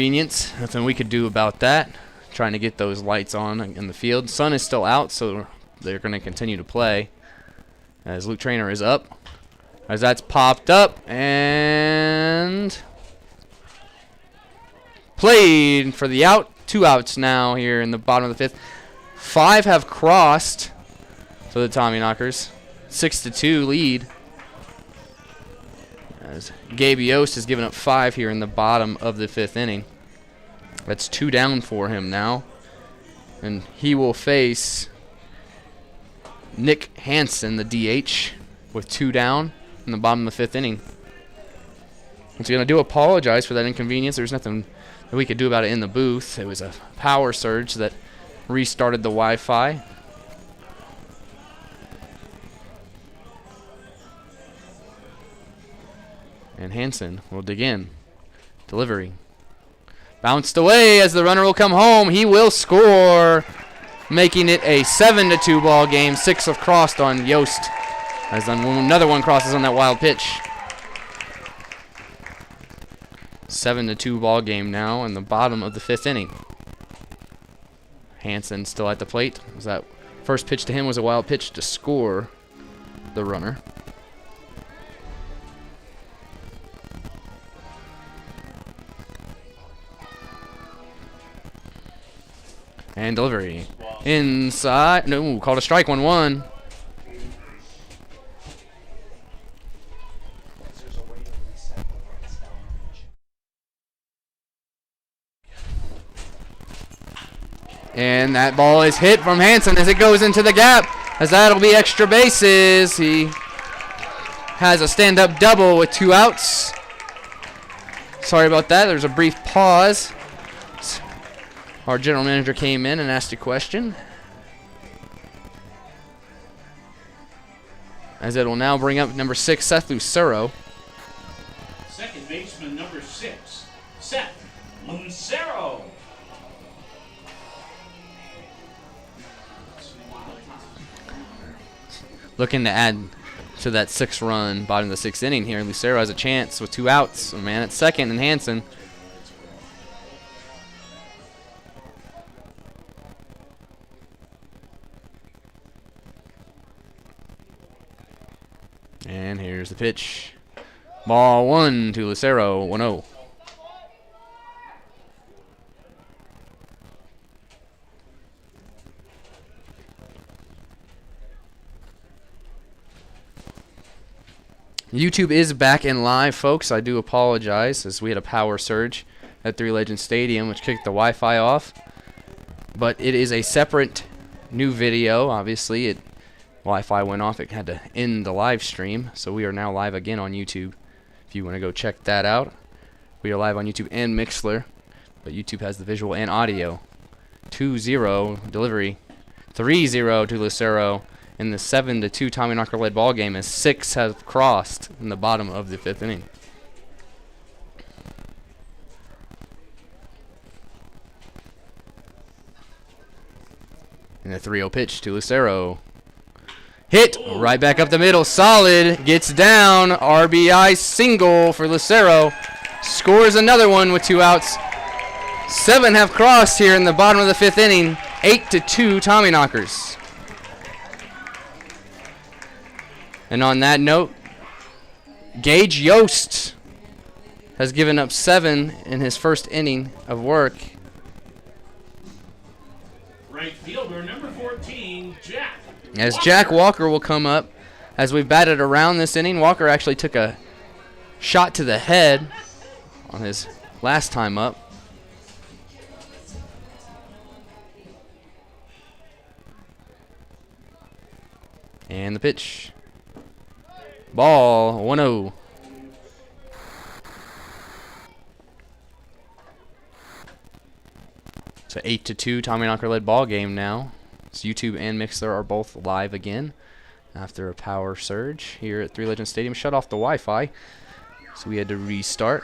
Convenience, nothing we could do about that. Trying to get those lights on in the field. Sun is still out, so they're going to continue to play. As Luke Trainer is up. As that's popped up and played for the out. 2 outs now here in the bottom of the 5th. 5 have crossed for the Tommyknockers. 6-2 lead. As Gabe Yost has given up 5 here in the bottom of the 5th inning. That's 2 down for him now. And he will face Nick Hansen, the DH, with 2 down in the bottom of the 5th inning. Once again, I do apologize for that inconvenience. There's nothing that we could do about it in the booth. It was a power surge that restarted the Wi-Fi. And Hansen will dig in. Delivery. Bounced away as the runner will come home. He will score, making it a 7-2 ball game. 6 have crossed on Yost. As another one crosses on that wild pitch. 7-2 ball game now in the bottom of the 5th inning. Hansen still at the plate. Was that first pitch to him was a wild pitch to score the runner. And delivery. Inside. No, called a strike. 1-1. And that ball is hit from Hansen as it goes into the gap. As that'll be extra bases. He has a stand-up double with 2 outs. Sorry about that. There's a brief pause. Our general manager came in and asked a question. As it will now bring up number 6, Seth Lucero. Second baseman number 6, Seth Lucero. Looking to add to that 6th run, bottom of the 6th inning here. Lucero has a chance with 2 outs. A man at second, and Hansen. And here's the pitch. Ball 1 to Lucero, 1-0. YouTube is back in live, folks. I do apologize as we had a power surge at Three Legends Stadium, which kicked the Wi-Fi off. But it is a separate new video. Obviously, Wi-Fi went off. It had to end the live stream. So we are now live again on YouTube. If you want to go check that out. We are live on YouTube and Mixlr. But YouTube has the visual and audio. 2-0 delivery. 3-0 to Lucero. In the 7-2 Tommyknocker led ball game as 6 have crossed in the bottom of the 5th inning. And the 3-0 pitch to Lucero. Hit right back up the middle. Solid. Gets down. RBI single for Lucero. Scores another one with 2 outs. 7 have crossed here in the bottom of the 5th inning. 8-2 Tommyknockers. And on that note, Gage Yost has given up 7 in his first inning of work. Right fielder number 14, Jack. As Jack Walker will come up as we've batted around this inning. Walker actually took a shot to the head on his last time up. And the pitch. Ball 1-0. It's an 8-2 Tommyknocker led ball game now. So YouTube and Mixlr are both live again after a power surge here at Three Legends Stadium. Shut off the Wi-Fi, so we had to restart.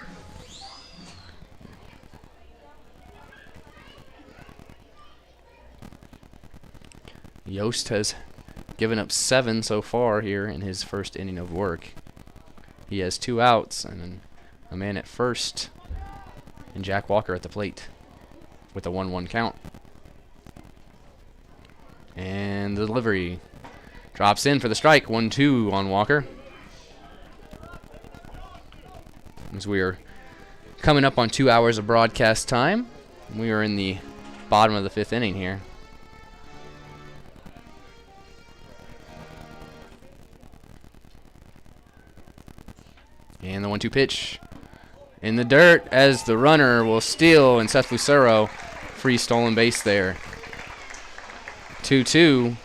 Yost has given up 7 so far here in his first inning of work. He has 2 outs and a man at first And Jack Walker at the plate with a 1-1 count. And the delivery drops in for the strike. 1-2 on Walker. As we are coming up on 2 hours of broadcast time, we are in the bottom of the 5th inning here. And the 1-2 pitch in the dirt as the runner will steal, and Seth Lucero free stolen base there. 2-2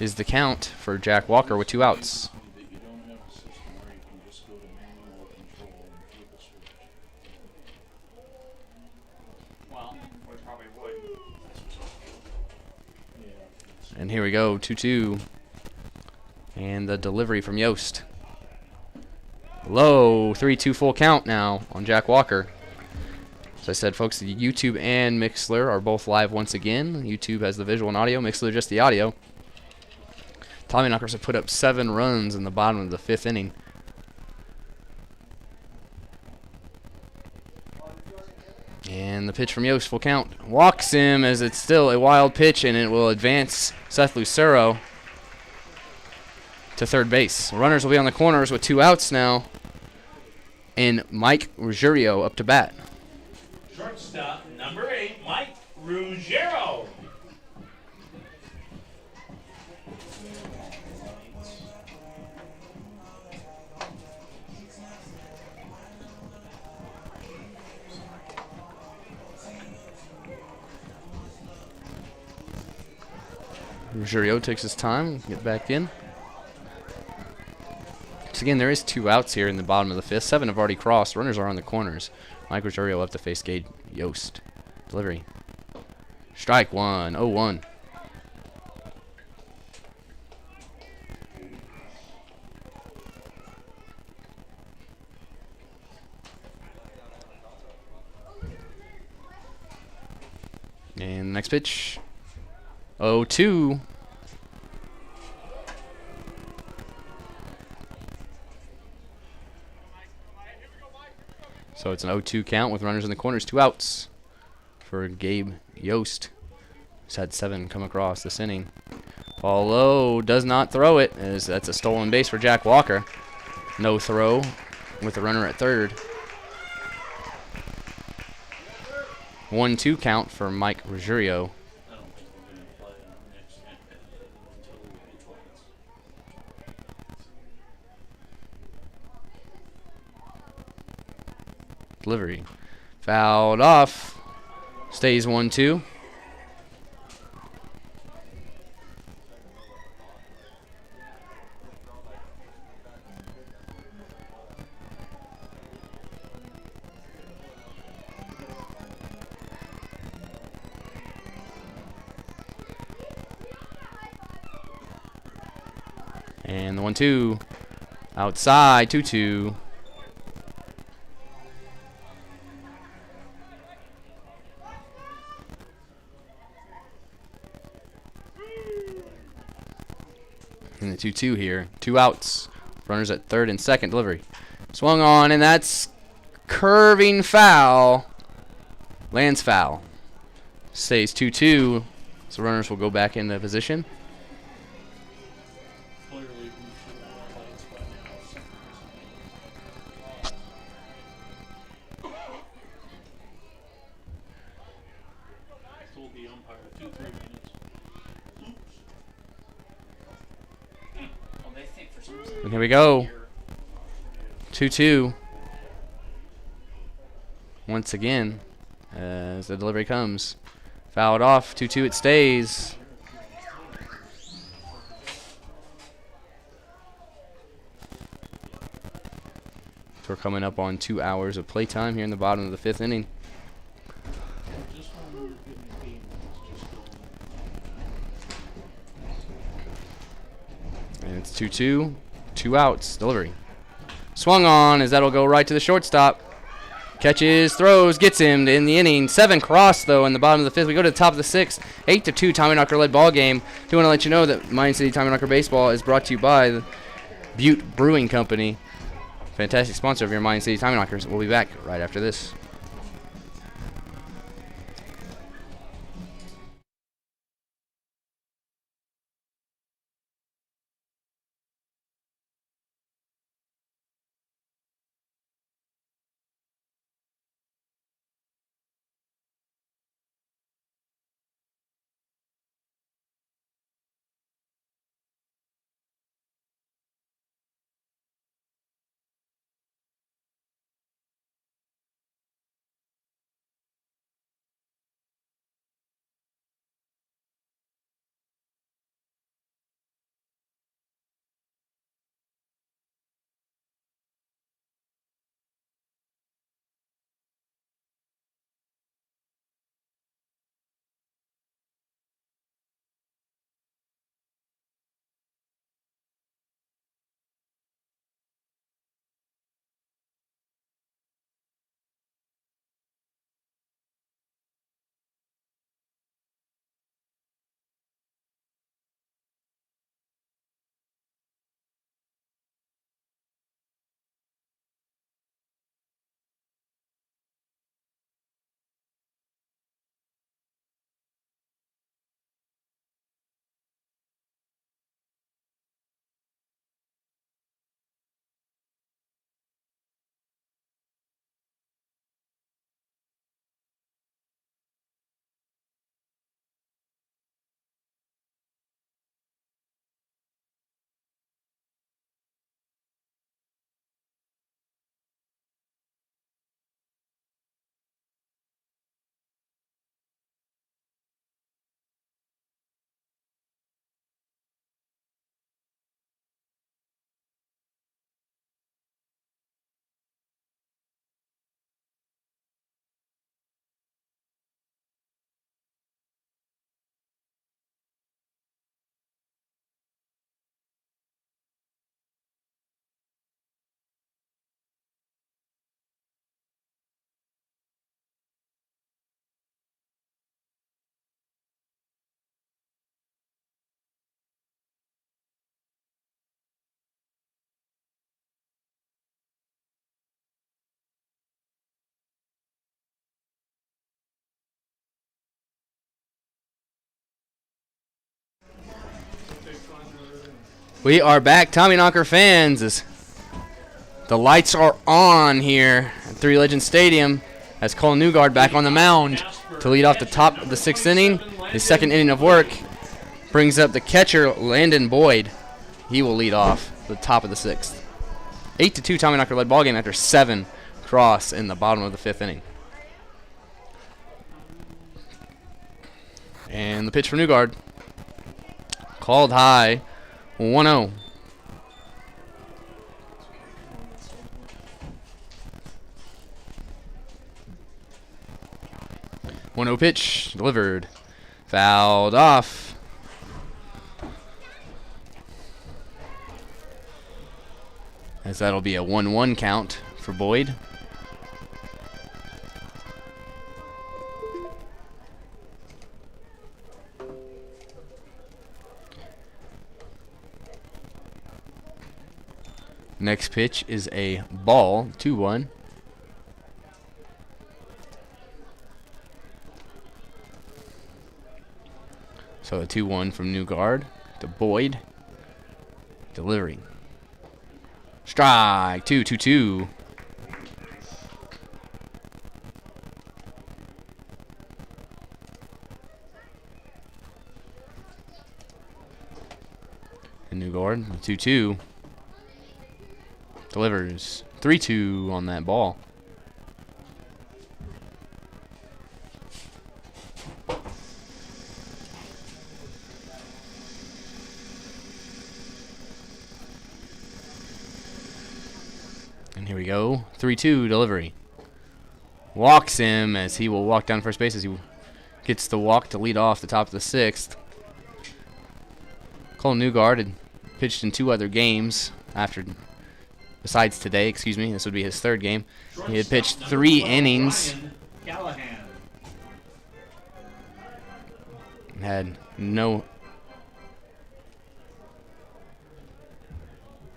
is the count for Jack Walker with 2 outs. And here we go, 2-2. And the delivery from Yost. Low, 3-2 full count now on Jack Walker. As I said, folks, the YouTube and Mixlr are both live once again. YouTube has the visual and audio, Mixlr just the audio. Tommyknockers have put up 7 runs in the bottom of the 5th inning. And the pitch from Yost, full count. Walks him as it's still a wild pitch, and it will advance Seth Lucero to third base. Runners will be on the corners with 2 outs now. And Mike Ruggiero up to bat. Shortstop, number 8, Mike Ruggiero. Ruggiero takes his time, get back in. So again, there is 2 outs here in the bottom of the 5th. 7 have already crossed. Runners are on the corners. Mike Ruggiero will have to face Gage Yost. Delivery. Strike 1, 0-1. And next pitch. 0-2. So it's an 0-2 count with runners in the corners, 2 outs for Gabe Yost. He's had 7 come across this inning. Ball low, does not throw it, as that's a stolen base for Jack Walker. No throw with the runner at third. 1-2 count for Mike Ruggiero. Delivery. Fouled off. Stays 1-2. And the 1-2. Outside, 2-2. And the 2-2 here. 2 outs. Runners at third and second. Delivery. Swung on, and that's curving foul. Lands foul. Stays 2-2. So runners will go back into position. And here we go. 2-2. Once again, as the delivery comes. Fouled off. 2-2 it stays. So we're coming up on 2 hours of playtime here in the bottom of the 5th inning. And it's 2-2. 2 outs. Delivery. Swung on as that'll go right to the shortstop. Catches, throws, gets him in the inning. 7 cross, though, in the bottom of the 5th. We go to the top of the 6th. 8-2 Tommyknocker-led ball game. Do want to let you know that Miami City Tommyknocker Baseball is brought to you by the Butte Brewing Company. Fantastic sponsor of your Miami City Tommyknockers. We'll be back right after this. We are back, Tommyknocker fans. As the lights are on here at Three Legends Stadium as Cole Newgard back on the mound to lead off the top of the 6th inning. His second inning of work brings up the catcher, Landon Boyd. He will lead off the top of the 6th. 8-2 Tommyknocker led ball game after 7 cross in the bottom of the 5th inning. And the pitch for Newgard. Called high. 1-0. Pitch delivered. Fouled off. As that'll be a 1-1 count for Boyd. Next pitch is a ball, 2-1. So a 2-1 from Newgard to Boyd. Delivery. Strike, 2-2-2. And Newgard, 2-2. Delivers 3-2 on that ball. And here we go. 3-2 delivery. Walks him as he will walk down first base as he gets the walk to lead off the top of the 6th. Cole Newgard had pitched in 2 other games besides today, excuse me. This would be his 3rd game. He had pitched 3 innings.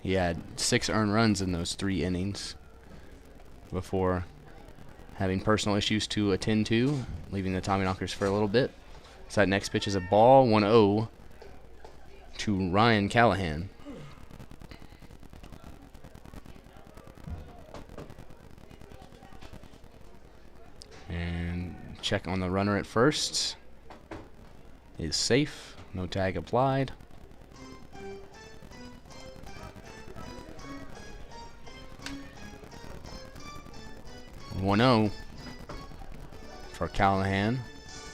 He had 6 earned runs in those 3 innings before having personal issues to attend to, leaving the Tommyknockers for a little bit. So that next pitch is a ball, 1-0 to Ryan Callahan. And check on the runner at first. Is safe. No tag applied. (1-0) for Callahan.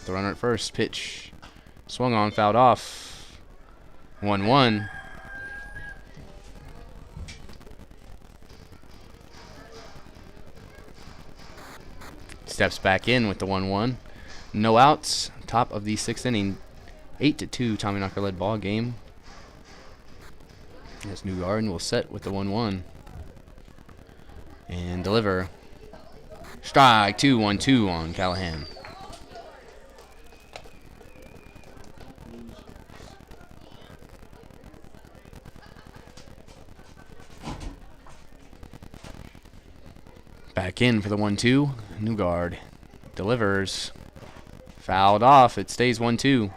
The runner at first. Pitch swung on, fouled off. 1-1. Steps back in with the 1-1. No outs. Top of the 6th inning. 8-2 Tommyknocker led ball game. As Newgard will set with the 1-1. And deliver. Strike, 2-1-2 on Callahan. Back in for the 1-2. Newgard delivers. Fouled off. It stays 1-2.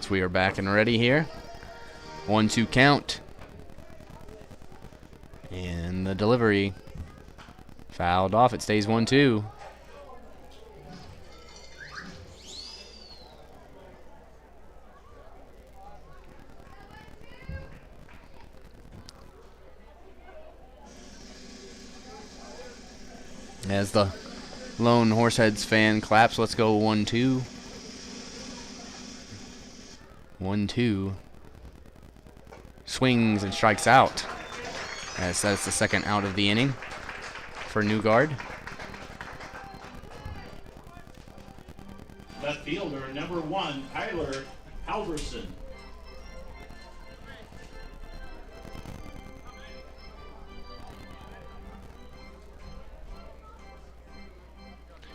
So we are back and ready here. 1-2 count. And the delivery. Fouled off. It stays 1-2. As the lone Horseheads fan claps, let's go 1-2. 1-2. Swings and strikes out. As that's the 2nd out of the inning for Newgard. Left fielder, number 1, Tyler Halverson.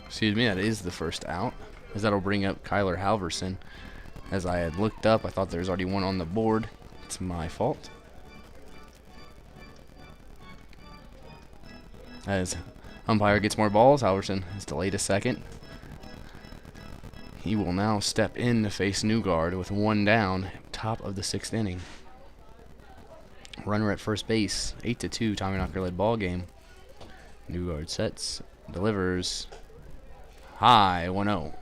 Excuse me, that is the first out. As that'll bring up Kyler Halverson. As I had looked up, I thought there was already one on the board. It's my fault. As umpire gets more balls, Halverson is delayed a second. He will now step in to face Newgard with 1 down, top of the 6th inning. Runner at first base, 8-2, Tommyknocker led ball game. Newgard sets, delivers, high, 1-0.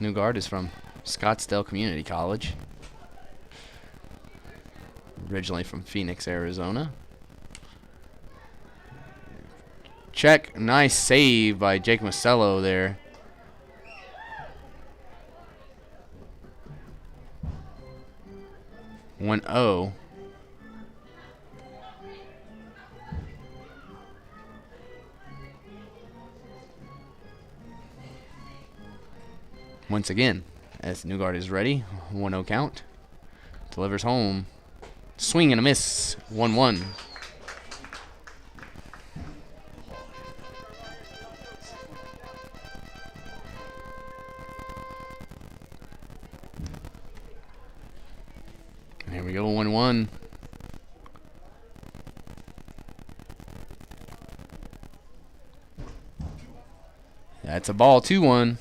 Newgard is from Scottsdale Community College, originally from Phoenix, Arizona. Check, nice save by Jake Masello there. One oh. Once again, as Newgard is ready, 1-0 count. Delivers home. Swing and a miss, 1-1. Here we go, 1-1. That's a ball, 2-1.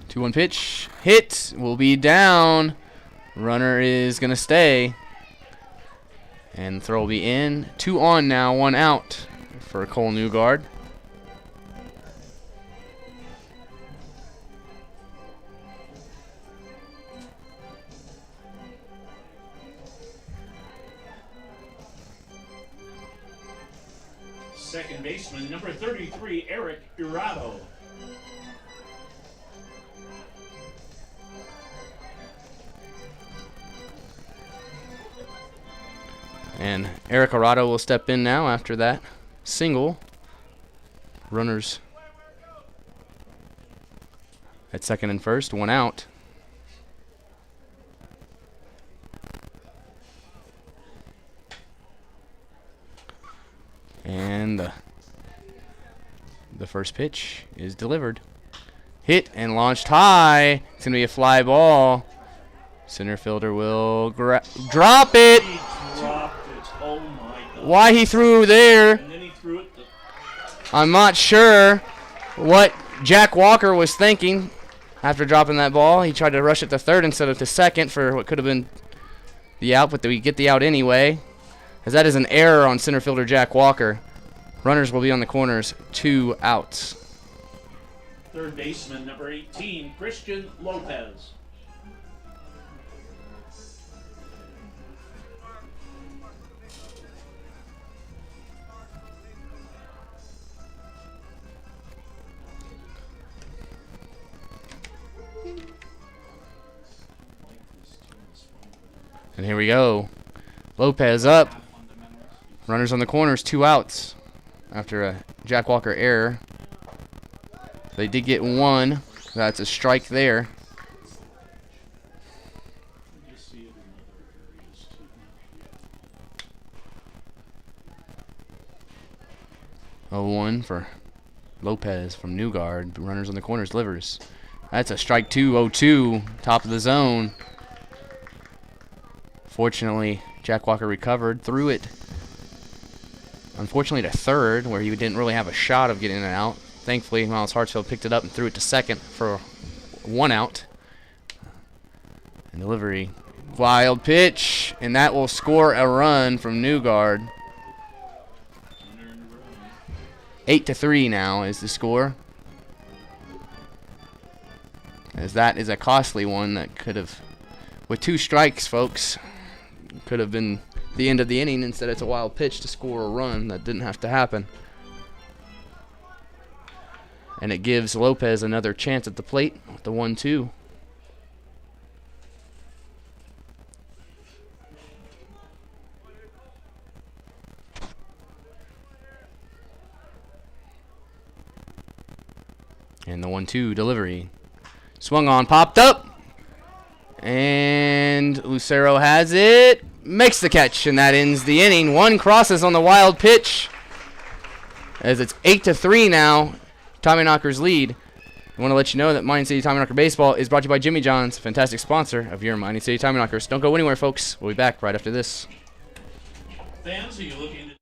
Two-one pitch. Hit. Will be down. Runner is going to stay. And throw will be in. 2 on now, 1 out for Cole Newgard. Second baseman, number 33, Eric Irado. And Eric Arado will step in now after that single. Runners at second and first, 1 out. And the first pitch is delivered. Hit and launched high. It's going to be a fly ball. Center fielder will drop it. He dropped it. Oh my God. Why he threw there, And then he threw it. I'm not sure what Jack Walker was thinking after dropping that ball. He tried to rush it to third instead of to second for what could have been the out, but we get the out anyway, as that is an error on center fielder Jack Walker. Runners will be on the corners, 2 outs. Third baseman, number 18, Christian Lopez. And here we go. Lopez up. Runners on the corners, 2 outs after a Jack Walker error. They did get 1. That's a strike there. Oh, 1 for Lopez from Newgard. Runners on the corners, delivers. That's a strike 2, 0-2, top of the zone. Fortunately, Jack Walker recovered, threw it, unfortunately, to third, where he didn't really have a shot of getting it out. Thankfully, Miles Hartsfield picked it up and threw it to second for 1 out. And delivery, wild pitch, and that will score a run from Newgard. 8-3 now is the score, as that is a costly one that could have, with 2 strikes, folks, could have been the end of the inning. Instead, it's a wild pitch to score a run. That didn't have to happen. And it gives Lopez another chance at the plate with the 1-2. And the 1-2 delivery. Swung on, popped up. And Lucero has it. Makes the catch, and that ends the inning. One crosses on the wild pitch. As it's 8-3 now. Tommyknockers lead. I want to let you know that Mining City Tommyknocker Baseball is brought to you by Jimmy John's, fantastic sponsor of your Mining City Tommyknockers. Don't go anywhere, folks. We'll be back right after this. Fans, are you looking to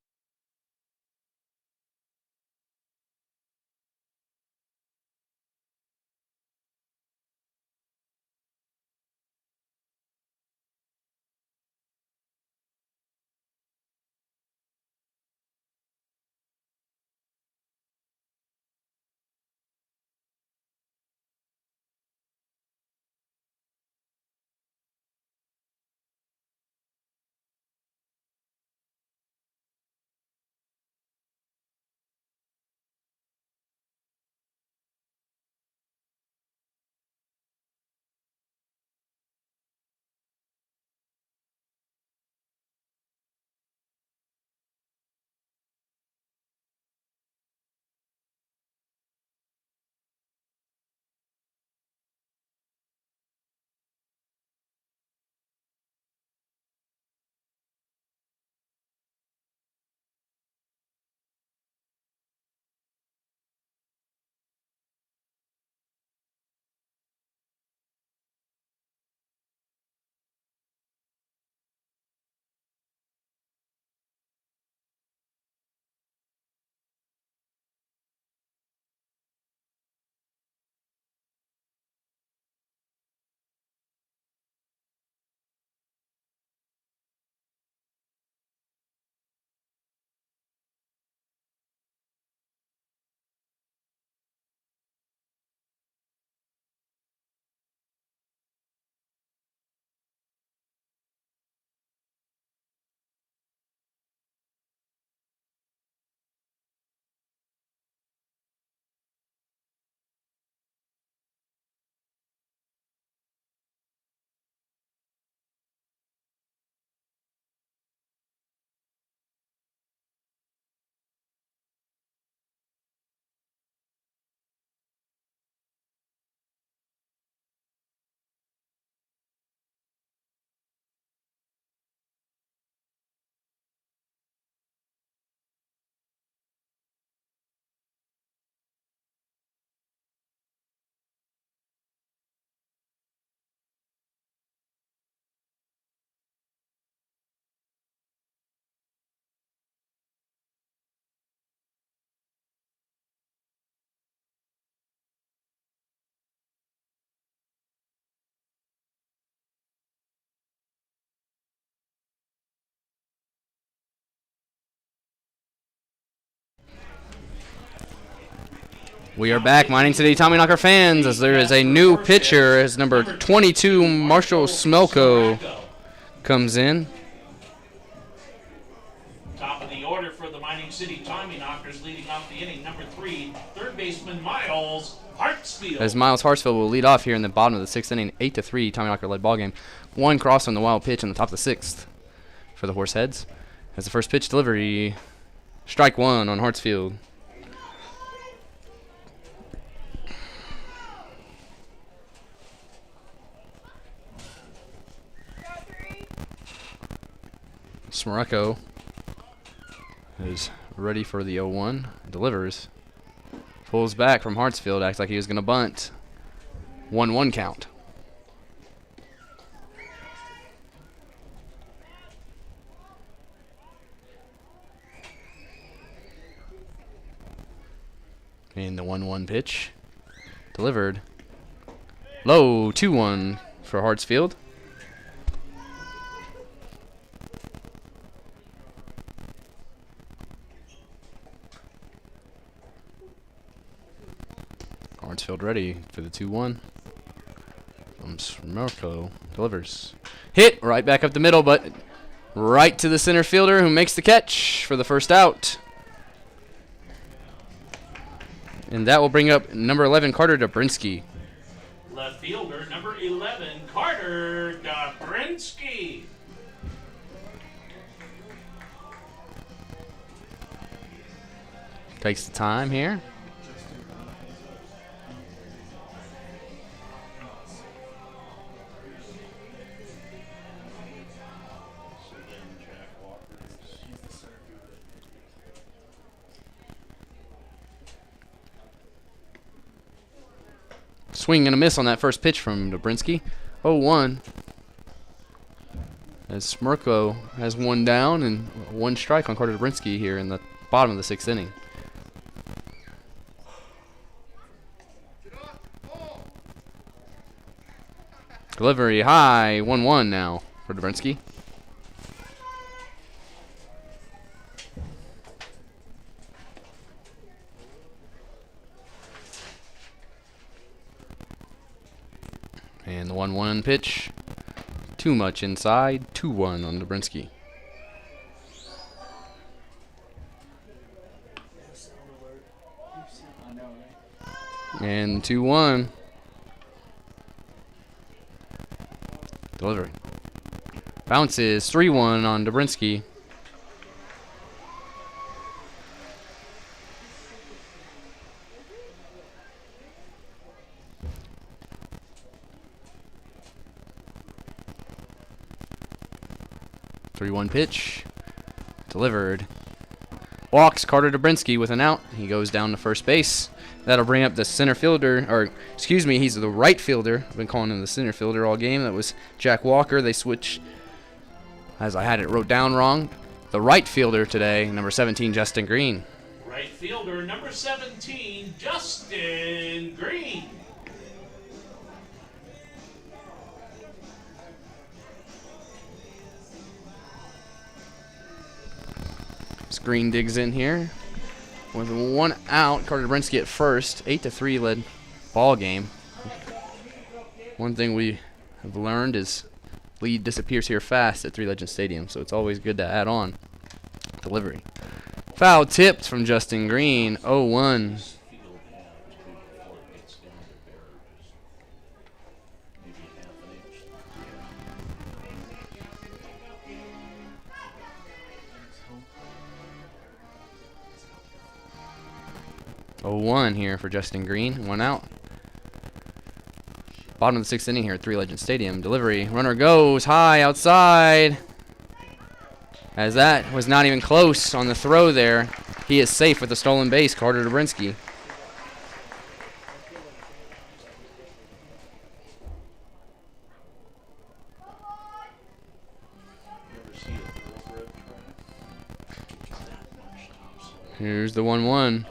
We are back, Mining City Tommyknocker fans, as there is a new pitcher as number 22, Marshall Smelko, comes in. top of the order for the Mining City Tommyknockers leading off the inning, number 3, third baseman Miles Hartsfield. As Miles Hartsfield will lead off here in the bottom of the sixth inning, 8-3, Tommyknocker led ball game. One cross on the wild pitch in the top of the sixth for the Horseheads. As the first pitch delivery, strike one on Hartsfield. Smireko is ready for the 0-1. Delivers. Pulls back from Hartsfield. Acts like he was going to bunt. 1-1 count. And the 1-1 pitch. Delivered. Low, 2-1 for Hartsfield. Hartsfield ready for the 2-1. Smireko delivers. Hit right back up the middle, but right to the center fielder who makes the catch for the first out. And that will bring up number 11, Carter Dobrinsky. Left fielder, number 11, Carter Dobrinsky. Takes the time here. swing and a miss on that first pitch from Dobrinsky. 0-1. As Smirko has one down and one strike on Carter Dobrinsky here in the bottom of the 6th inning. Delivery high, 1-1 now for Dobrinsky. And the 1-1 pitch. Too much inside. 2-1 on Dobrinsky. And 2-1. Delivery. Bounces. 3-1 on Dobrinsky. Three-one pitch. Delivered. Walks Carter Dobrinsky with an out. He goes down to first base. That'll bring up the center fielder, or excuse me, he's the right fielder. I've been calling him the center fielder all game. That was Jack Walker. They switched, as I had it wrote down wrong. The right fielder today, number 17, Justin Green. Right fielder, number 17, Justin Green. Green digs in here with one out. Carter Dobrinsky at first. 8-3 led ball game. One thing we have learned is lead disappears here fast at Three Legends Stadium, so it's always good to add on. Delivery. Foul tipped from Justin Green. 0-1. 0-1 here for Justin Green. One out. Bottom of the 6th inning here at Three Legends Stadium. Delivery. Runner goes high outside. As that was not even close on the throw there. He is safe with the stolen base, Carter Dobrinsky. Here's the 1-1.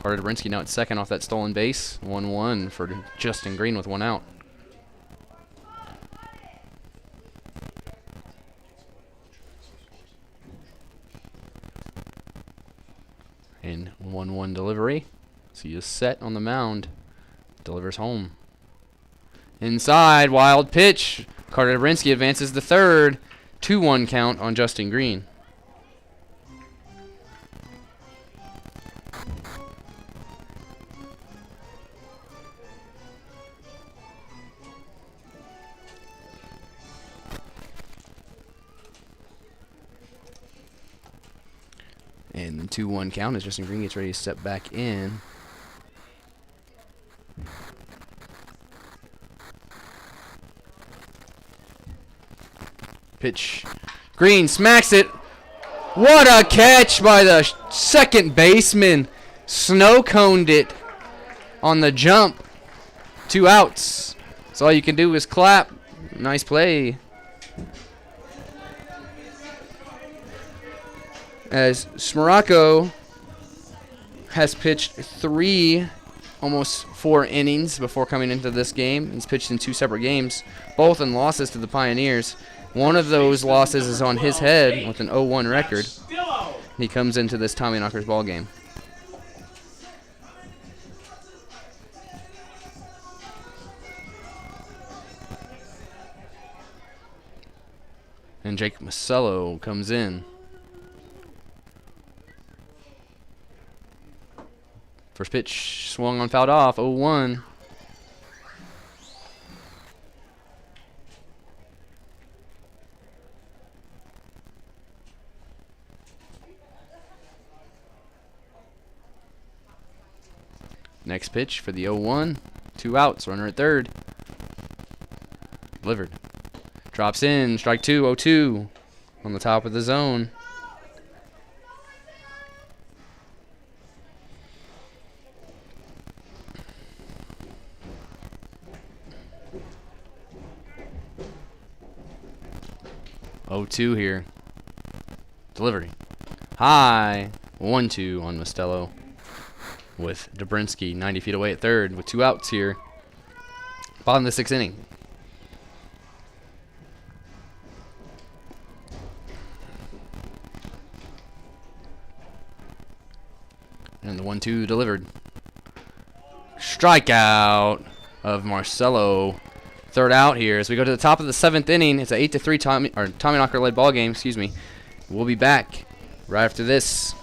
Carter Dobrinsky now at second off that stolen base. 1-1 for Justin Green with one out. And 1-1 delivery. So he is set on the mound. Delivers home. Inside, wild pitch. Carter Dobrinsky advances to third. 2-1 count on Justin Green. And the 2-1 count as Justin Green gets ready to step back in. Pitch. Green smacks it. What a catch by the second baseman. Snow coned it on the jump. 2 outs. So all you can do is clap. Nice play. As Smirko has pitched 3, almost 4 innings before coming into this game. He's pitched in 2 separate games, both in losses to the Pioneers. One of those losses is on his head with an 0-1 record. He comes into this Tommyknockers ball game. And Jake Masello comes in. First pitch swung on, fouled off. 0-1. Next pitch for the 0-1. 2 outs. Runner at third. Delivered. Drops in. Strike 2, 0-2 on the top of the zone. Oh, 2 here. Delivery. High. 1-2 on Mostello. With Dobrinsky 90 feet away at third with 2 outs here. Bottom of the 6th inning. And the 1-2 delivered. Strikeout of Marcelo. Third out here as we go to the top of the 7th inning. It's an 8-3 Tommyknocker led ball game. Excuse me. We'll be back right after this.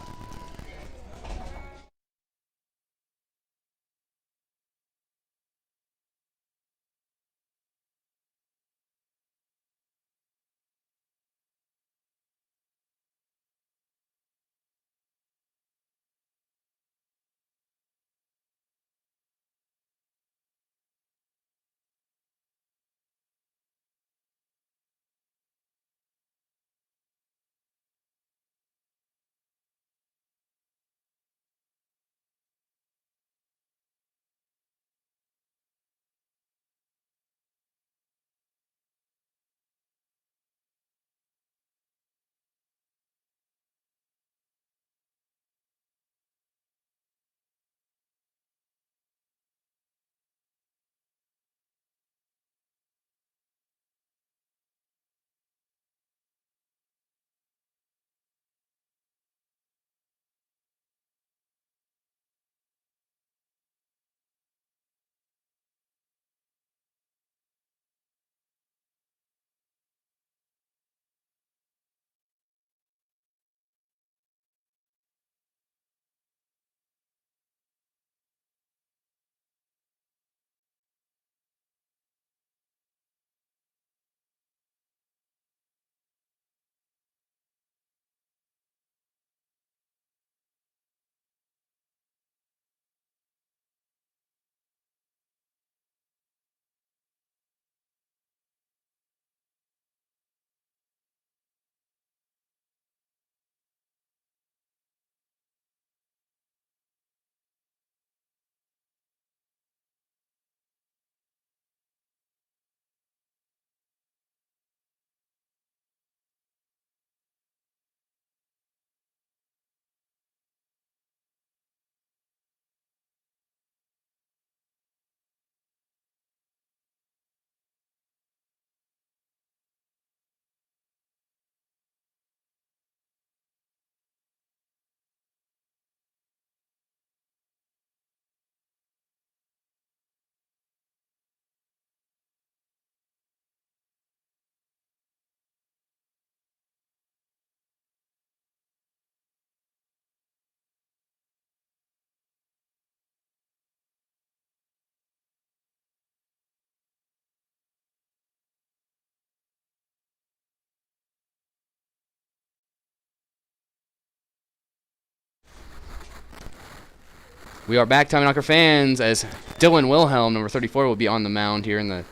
We are back, Tommyknocker fans, as Dylan Wilhelm, number 34, will be on the mound here in the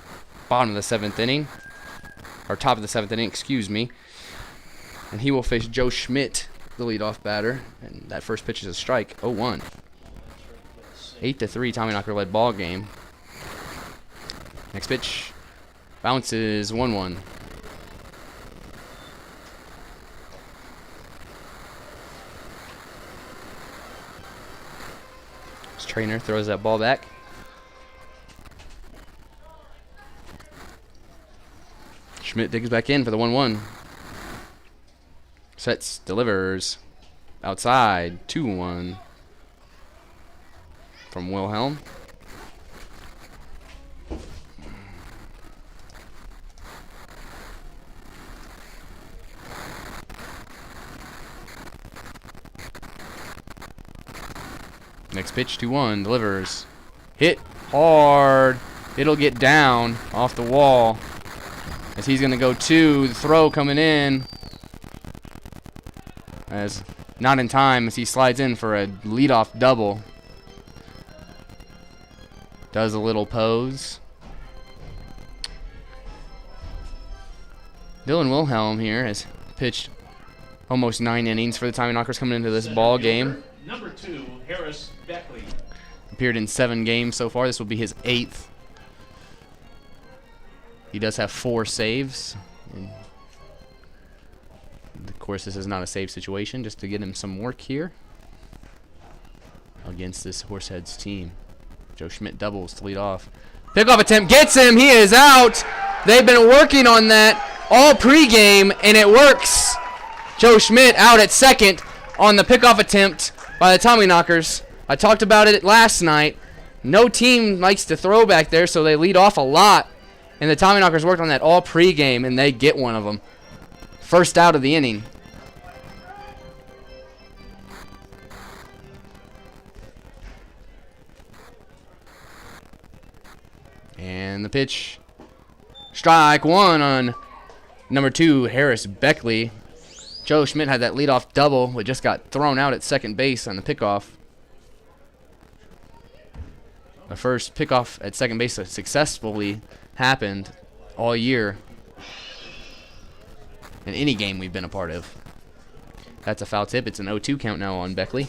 bottom of the 7th inning. Or top of the 7th inning, excuse me. And he will face Joe Schmidt, the leadoff batter. And that first pitch is a strike, 0-1. 8-3 Tommyknocker led ball game. Next pitch bounces 1-1. Trainer throws that ball back. Schmidt digs back in for the 1-1. Sets, delivers. Outside, 2-1 from Wilhelm. Next pitch, 2-1, delivers. Hit hard. It'll get down off the wall as he's going to go 2. The throw coming in. As not in time as he slides in for a leadoff double. Does a little pose. Dylan Wilhelm here has pitched almost 9 innings for the Tommyknockers coming into this ball game. Number 2, Harris Beckley. Appeared in 7 games so far. This will be his 8th. He does have 4 saves. And of course, this is not a save situation, just to get him some work here against this Horseheads team. Joe Schmidt doubles to lead off. Pickoff attempt gets him. He is out. They've been working on that all pregame, and it works. Joe Schmidt out at second on the pickoff attempt by the Tommyknockers. I talked about it last night. No team likes to throw back there, so they lead off a lot. And the Tommyknockers worked on that all pregame, and they get one of them. First out of the inning. And the pitch. Strike 1 on number 2, Harris Beckley. Joe Schmidt had that leadoff double, but just got thrown out at second base on the pickoff. The first pickoff at second base that successfully happened all year in any game we've been a part of. That's a foul tip. It's an 0-2 count now on Beckley.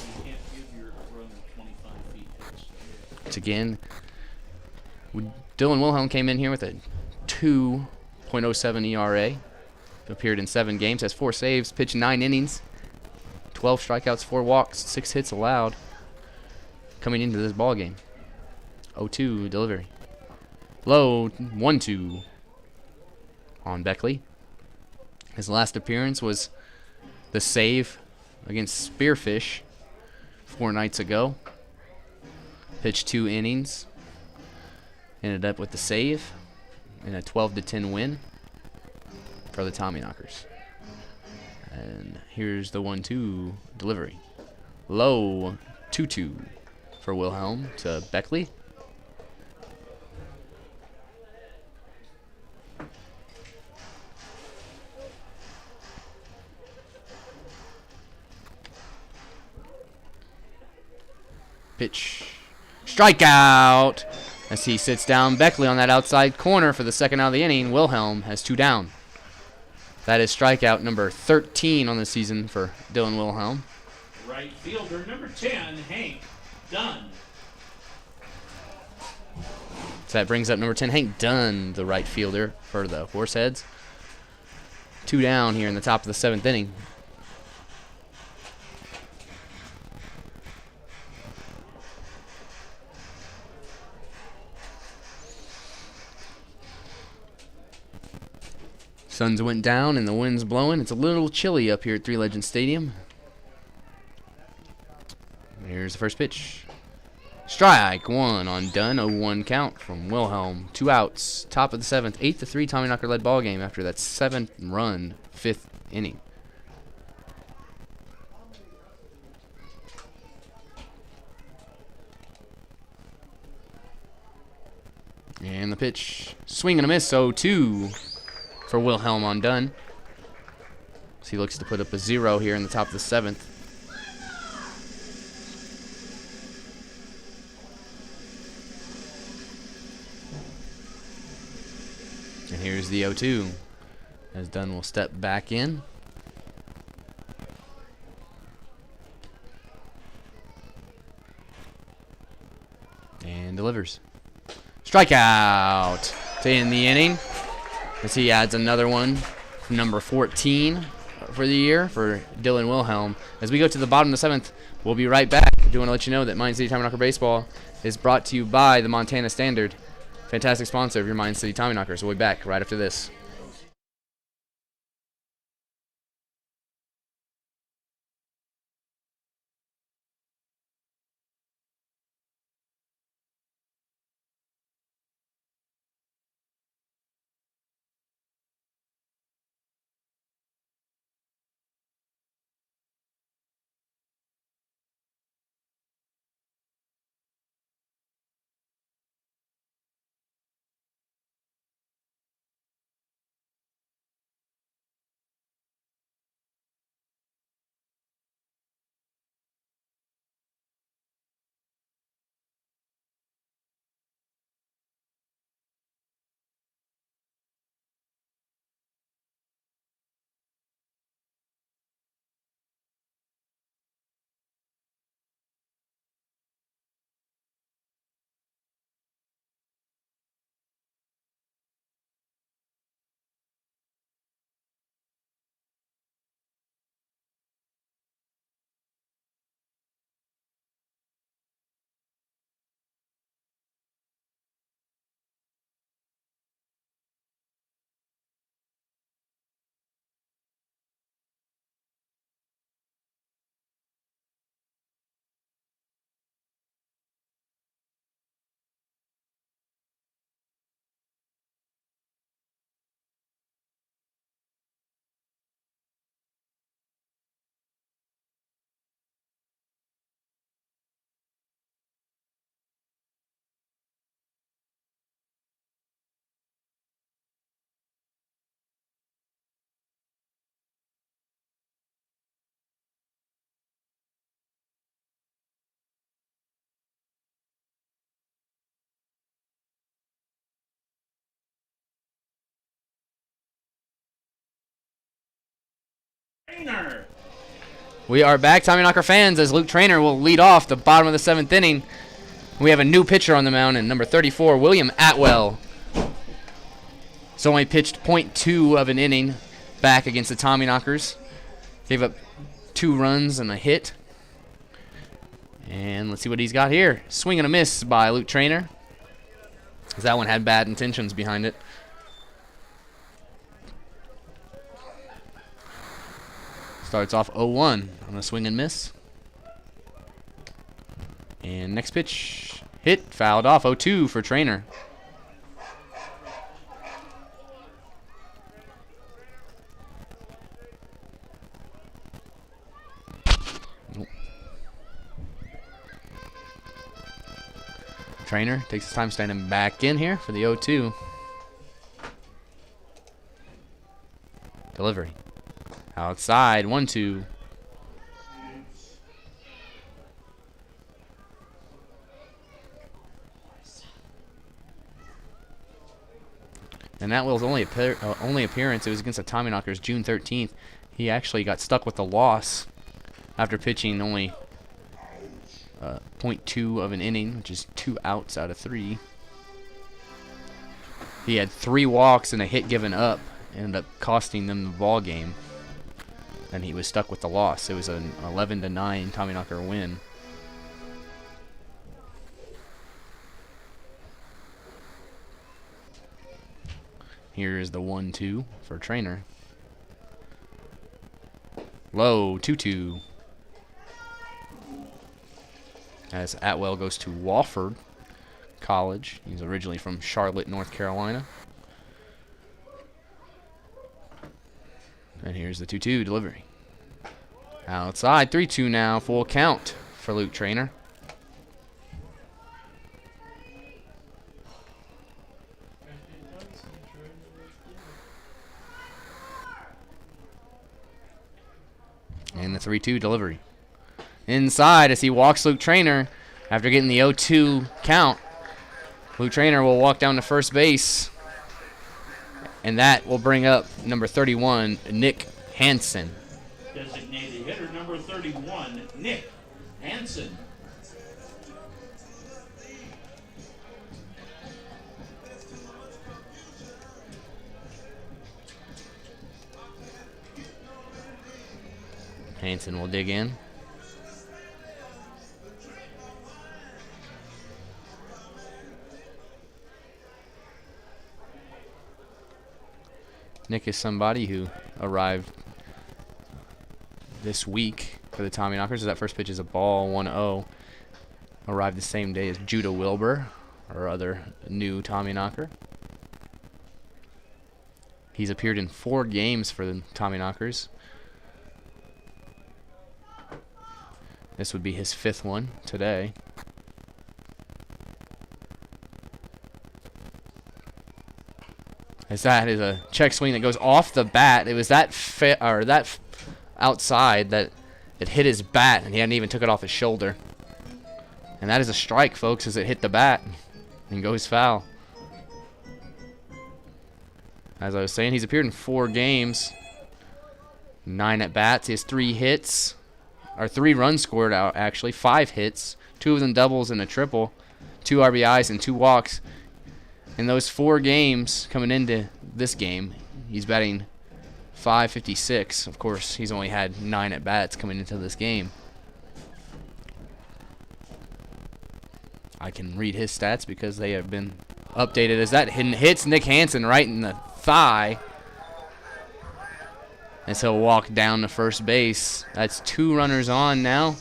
It's again. Dylan Wilhelm came in here with a 2.07 ERA. Appeared in 7 games, has 4 saves, pitched 9 innings, 12 strikeouts, 4 walks, 6 hits allowed. Coming into this ball game. 0-2 delivery. Low 1-2 on Beckley. His last appearance was the save against Spearfish 4 nights ago. Pitched 2 innings. Ended up with the save in a 12-10 win for the Tommyknockers. And here's the 1-2 delivery. Low 2-2 for Wilhelm to Beckley. Pitch. Strikeout. As he sits down Beckley on that outside corner for the second out of the inning. Wilhelm has 2 down. That is strikeout number 13 on the season for Dylan Wilhelm. Right fielder number 10, Hank Dunn. So that brings up number 10, Hank Dunn, the right fielder for the Horseheads. 2 down here in the top of the 7th inning. Suns went down and the wind's blowing. It's a little chilly up here at Three Legends Stadium. Here's the first pitch. Strike 1 on Dunn. 0-1 count from Wilhelm. 2 outs. Top of the 7th. 8-3 Tommyknocker led ball game after that 7-run 5th inning. And the pitch. Swing and a miss. 0-2. For Wilhelm on Dunn. So he looks to put up a 0 here in the top of the 7th. And here's the 0-2. As Dunn will step back in. And delivers. Strikeout to end the inning. As he adds another one, number 14 for the year for Dylan Wilhelm. As we go to the bottom of the 7th, we'll be right back. I do want to let you know that Mine City Tommyknocker Baseball is brought to you by the Montana Standard, fantastic sponsor of your Mine City Tommyknockers. We'll be back right after this. Trainer. We are back, Tommyknocker fans, as Luke Trainer will lead off the bottom of the 7th inning. We have a new pitcher on the mound in number 34, William Atwell. He's only pitched .2 of an inning back against the Tommyknockers. Gave up 2 runs and a hit. And let's see what he's got here. Swing and a miss by Luke Trainer, because that one had bad intentions behind it. Starts off 0-1 on a swing and miss. And next pitch, hit, fouled off, 0-2 for Trainer. Trainer takes his time standing back in here for the 0-2. Delivery. Outside, 1-2. And that was only appearance. It was against the Tommyknockers June 13th. He actually got stuck with the loss after pitching only .2 of an inning, which is 2 outs out of 3. He had 3 walks and a hit given up. Ended up costing them the ball game. And he was stuck with the loss. It was an 11-9 Tommyknocker win. Here is the 1-2 for Trainer. Low, 2-2. As Atwell goes to Wofford College. He's originally from Charlotte, North Carolina. And here's the 2-2 delivery. Outside, 3-2 now, full count for Luke Trainer. And the 3-2 delivery. Inside as he walks Luke Trainer after getting the 0-2 count. Luke Trainer will walk down to first base. And that will bring up number 31, Nick Hansen. Designated hitter number 31, Nick Hansen. Hansen will dig in. Nick is somebody who arrived this week for the Tommyknockers. That first pitch is a ball, 1-0. Arrived the same day as Judah Wilbur, our other new Tommyknocker. He's appeared in 4 games for the Tommyknockers. This would be his 5th one today. As that is a check swing that goes off the bat. It was that outside that it hit his bat, and he hadn't even took it off his shoulder. And that is a strike, folks, as it hit the bat and goes foul. As I was saying, he's appeared in 4 games, 9 at bats. He has 3 hits, or 3 runs scored out actually, 5 hits, 2 of them doubles and a triple, 2 RBIs and 2 walks. In those 4 games coming into this game, he's batting .556. Of course, he's only had 9 at-bats coming into this game. I can read his stats because they have been updated, as that hits Nick Hansen right in the thigh. As he'll walk down to first base. That's 2 runners on now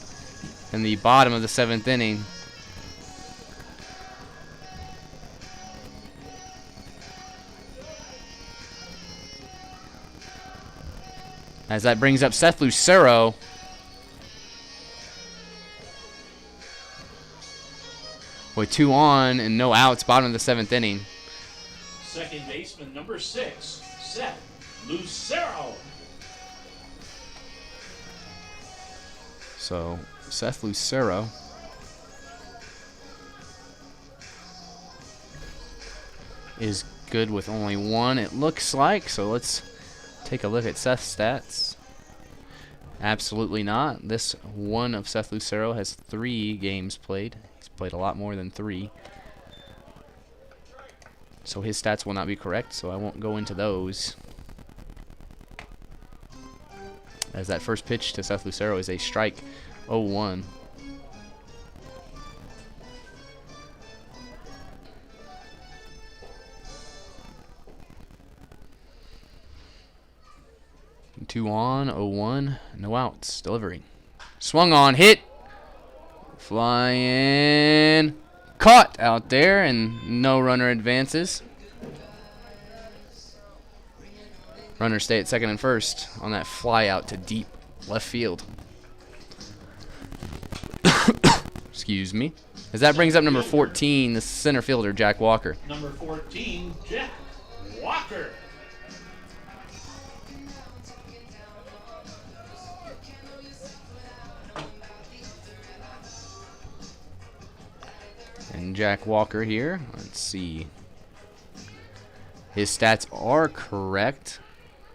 in the bottom of the 7th inning. As that brings up Seth Lucero. With 2 on and no outs, bottom of the 7th inning. Second baseman number 6, Seth Lucero. So, Seth Lucero is good with only 1, it looks like. So let's take a look at Seth's stats. Absolutely not. This one of Seth Lucero has 3 games played. He's played a lot more than 3. So his stats will not be correct, so I won't go into those. As that first pitch to Seth Lucero is a strike, 0-1. Two on, 0-1, no outs. Delivery. Swung on, hit. Flying. Caught out there, and no runner advances. Runners stay at second and first on that fly out to deep left field. Excuse me. As that brings up number 14, the center fielder, Jack Walker. Number 14, Jack Walker. And Jack Walker here, let's see. His stats are correct.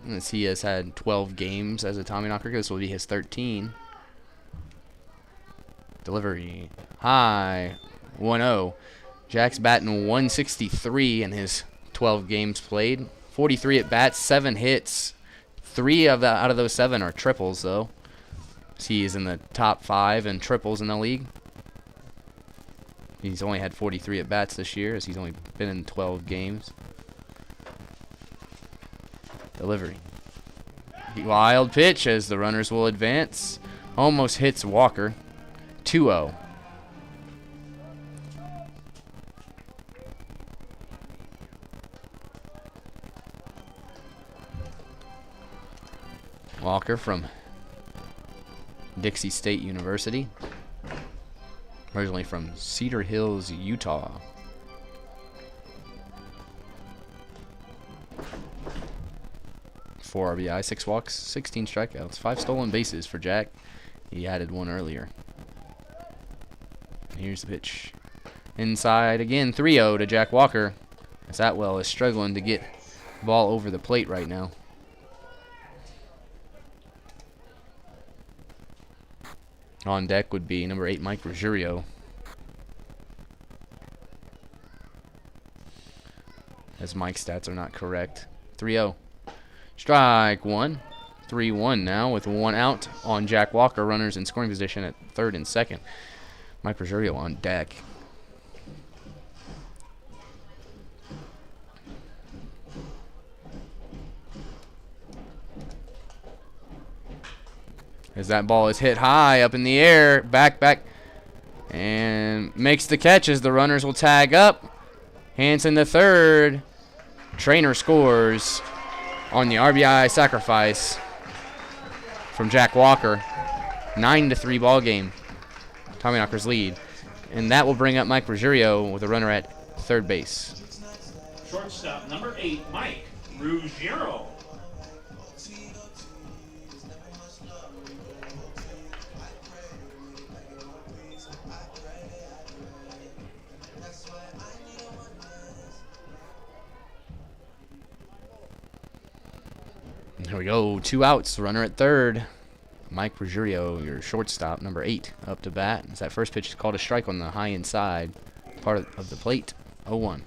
As he has had 12 games as a Tommyknocker. This will be his 13. Delivery. High. 1-0. Jack's batting 163 in his 12 games played. 43 at bats, 7 hits. 3 out of those 7 are triples, though. He is in the top 5 in triples in the league. He's only had 43 at bats this year, as he's only been in 12 games. Delivery. Wild pitch as the runners will advance. Almost hits Walker. 2-0. Walker from Dixie State University. Originally from Cedar Hills, Utah. Four RBI, 6 walks, 16 strikeouts, 5 stolen bases for Jack. He added 1 earlier. Here's the pitch. Inside again, 3-0 to Jack Walker. As Atwell is struggling to get the ball over the plate right now. On deck would be number 8, Mike Ruggiero. As Mike's stats are not correct. 3-0. Strike 1. 3-1 now with 1 out on Jack Walker. Runners in scoring position at third and second. Mike Ruggiero on deck. As that ball is hit high up in the air, back, and makes the catch as the runners will tag up. Hanson to third. Trainer scores on the RBI sacrifice from Jack Walker. 9-3 ball game. Tommyknockers lead. And that will bring up Mike Ruggiero with a runner at third base. Shortstop number 8, Mike Ruggiero. Here we go. 2 outs. Runner at third. Mike Ruggiero, your shortstop, number 8, up to bat. As that first pitch is called a strike on the high inside part of the plate. 0-1.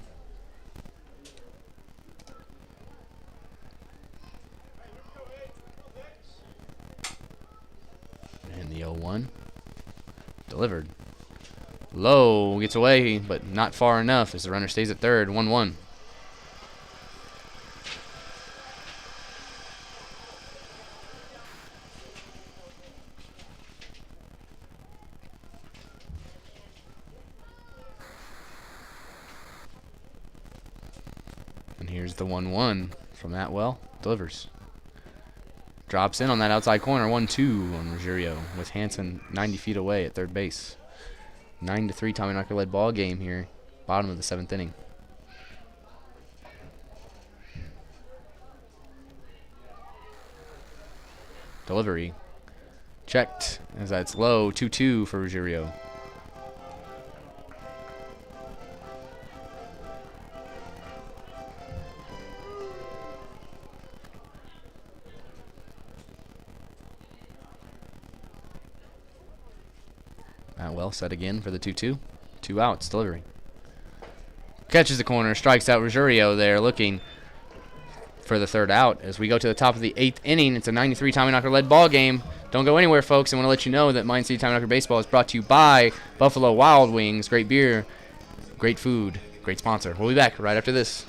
And the 0-1. Delivered. Low. Gets away, but not far enough as the runner stays at third. 1-1. Here's the 1-1 from Atwell. Delivers. Drops in on that outside corner. 1-2 on Ruggiero with Hanson 90 feet away at third base. 9-3 Tommyknocker led ball game here. Bottom of the 7th inning. Delivery. Checked as that's low. 2-2 for Ruggiero. Well set again for the 2-2. 2 outs, delivery. Catches the corner, strikes out Ruggiero there, looking for the 3rd out. As we go to the top of the 8th inning, it's a 93 Tommyknocker led ball game. Don't go anywhere, folks. I want to let you know that Mine City Tommyknocker Baseball is brought to you by Buffalo Wild Wings. Great beer, great food, great sponsor. We'll be back right after this.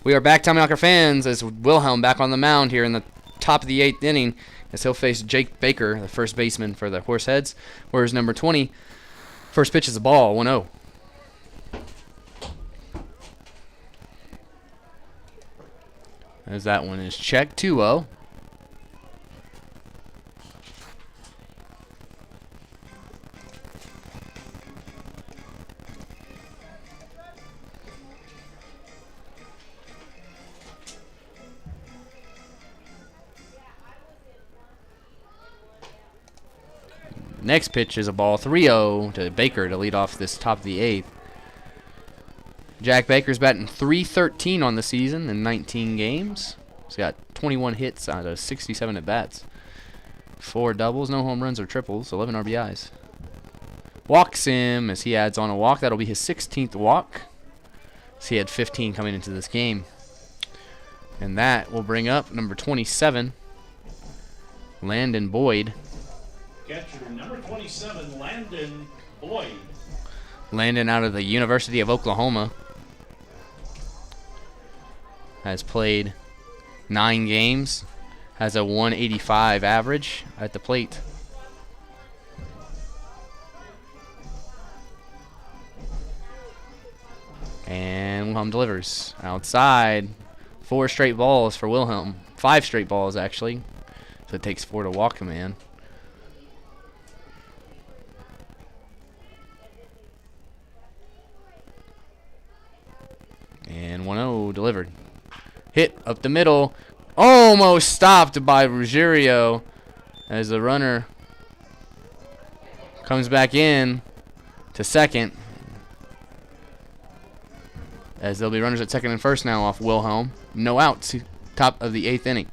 We are back, Tommyknocker fans, as Wilhelm back on the mound here in the top of the 8th inning, as he'll face Jake Baker, the first baseman for the Horseheads, whereas number 20, first pitch is a ball, 1-0. As that one is checked, 2-0. Next pitch is a ball, 3-0 to Baker to lead off this top of the 8th. Jack Baker's batting .313 on the season in 19 games. He's got 21 hits out of 67 at-bats. 4 doubles, no home runs or triples, 11 RBIs. Walks him as he adds on a walk. That'll be his 16th walk. So he had 15 coming into this game. And that will bring up number 27, Landon Boyd. Catcher number 27, Landon Boyd. Landon out of the University of Oklahoma. Has played 9 games. Has a 185 average at the plate. And Wilhelm delivers. Outside. 4 straight balls for Wilhelm. 5 straight balls, actually. So it takes 4 to walk him in. And 1-0 delivered. Hit up the middle. Almost stopped by Ruggiero as the runner comes back in to second. As there'll be runners at second and first now off Wilhelm. No outs. Top of the 8th inning.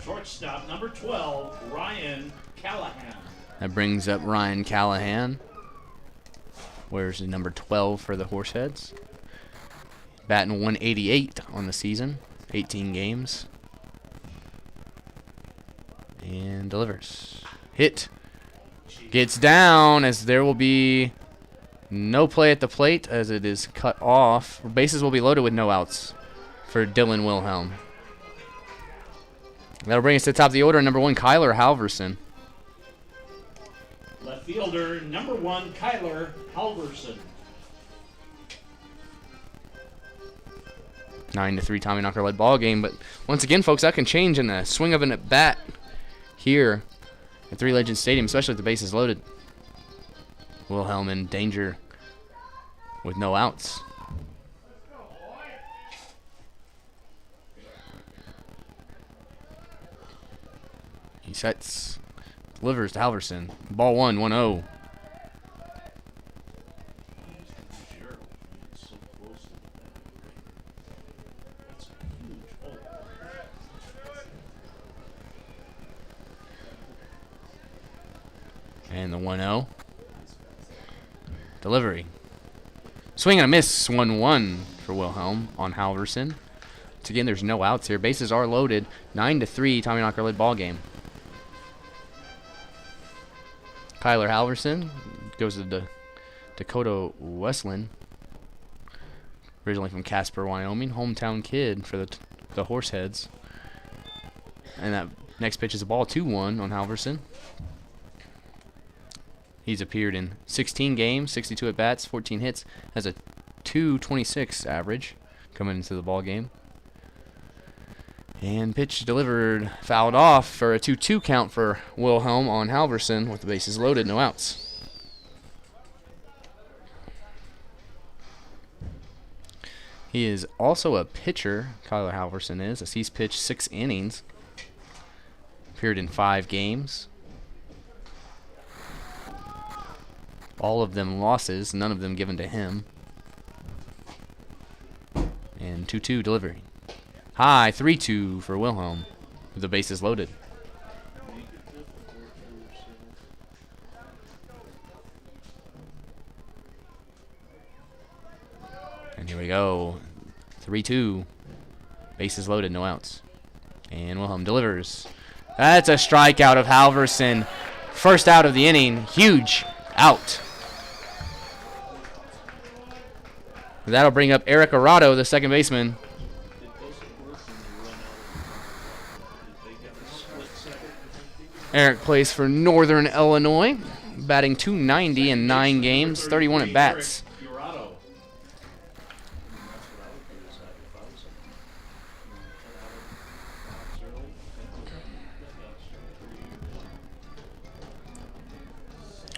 Shortstop number 12, Ryan Callahan. That brings up Ryan Callahan. Where's the number 12 for the Horseheads? Batting 188 on the season. 18 games. And delivers. Hit. Gets down as there will be no play at the plate as it is cut off. Bases will be loaded with no outs. for Dylan Wilhelm. That'll bring us to the top of the order. Number 1, Kyler Halverson. Left fielder, number 1, Kyler Halverson. 9-3 Tommyknocker led ball game, but once again, folks, that can change in the swing of an at bat here at Three Legends Stadium, especially if the base is loaded. Wilhelm in danger with no outs. He sets, delivers to Halverson. Ball 1, 1-0. And the 1-0. Delivery. Swing and a miss. 1-1 for Wilhelm on Halverson. Once again, there's no outs here. Bases are loaded. 9-3 Tommyknocker led ball game. Kyler Halverson goes to Dakota Westland. Originally from Casper, Wyoming. Hometown kid for the Horseheads. And that next pitch is a ball. 2-1 on Halverson. He's appeared in 16 games, 62 at-bats, 14 hits, has a .226 average coming into the ball game. And pitch delivered, fouled off for a 2-2 count for Wilhelm on Halverson with the bases loaded, no outs. He is also a pitcher, Kyler Halverson is, as he's pitched 6 innings. Appeared in 5 games. All of them losses, none of them given to him. And 2-2 delivery. High, 3-2 for Wilhelm with the bases loaded. And here we go. 3-2. Bases loaded, no outs. And Wilhelm delivers. That's a strikeout of Halverson. First out of the inning. Huge out. That'll bring up Eric Arado, the second baseman. Eric plays for Northern Illinois, batting .290 in 9 games, 31 at bats.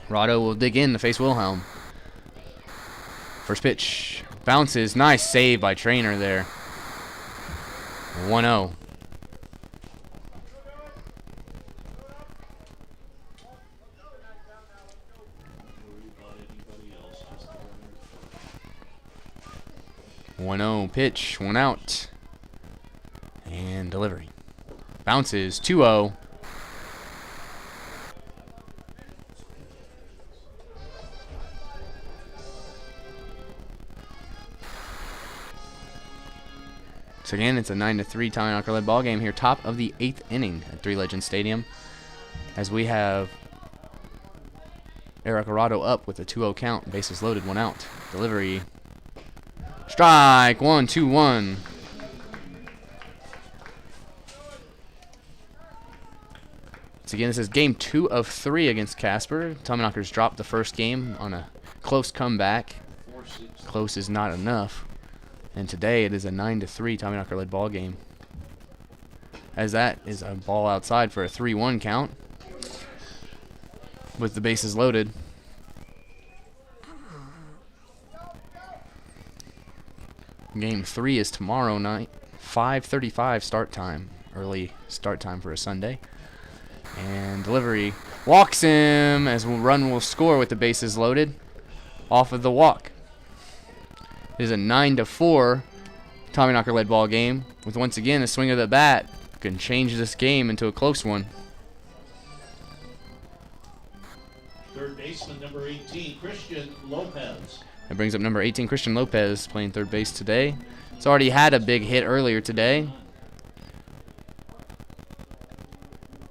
Arado will dig in to face Wilhelm. First pitch. Bounces. Nice save by Trainer there. 1-0. Pitch. 1 out. And delivery. Bounces. 2-0. So again, it's a 9-3 Tommyknocker led ball game here, top of the 8th inning at Three Legends Stadium, as we have Eric Arado up with a 2-0 count, bases loaded, 1 out. Delivery. Strike 1, 2-1. So again, this is game 2 of 3 against Casper. Tommyknockers dropped the first game on a close comeback. Close is not enough. And today it is a 9-3 Tommyknocker led ball game. As that is a ball outside for a 3-1 count with the bases loaded. Game 3 is tomorrow night, 5:35 start time, early start time for a Sunday. And delivery walks him as run will score with the bases loaded off of the walk. It is a 9-4 Tommyknocker led ball game with once again a swing of the bat can change this game into a close one. Third baseman number 18, Christian Lopez. That brings up number 18, Christian Lopez, playing third base today. He's already had a big hit earlier today.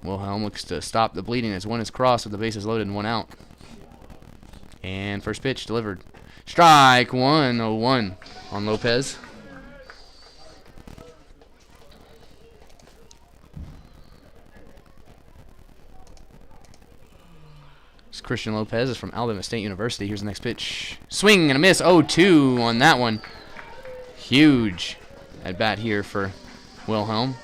Wilhelm looks to stop the bleeding as one is crossed with the bases loaded and 1 out. And first pitch delivered. Strike 1, 0-1 on Lopez. Christian Lopez is from Alabama State University. Here's the next pitch. Swing and a miss. 0-2 on that one. Huge at bat here for Wilhelm.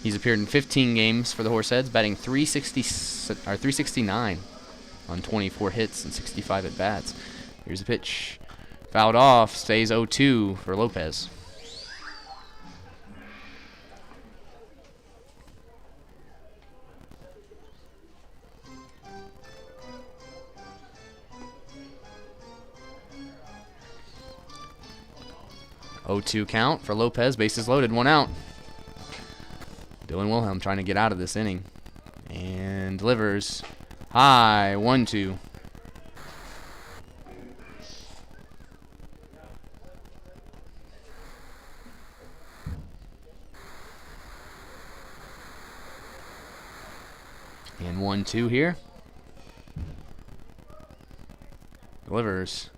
He's appeared in 15 games for the Horseheads, batting 369 on 24 hits and 65 at bats. Here's a pitch. Fouled off. Stays 0-2 for Lopez. Oh-2 count for Lopez. Bases loaded. 1 out. Dylan Wilhelm trying to get out of this inning. And delivers. High. 1-2. And 1-2 here. Delivers.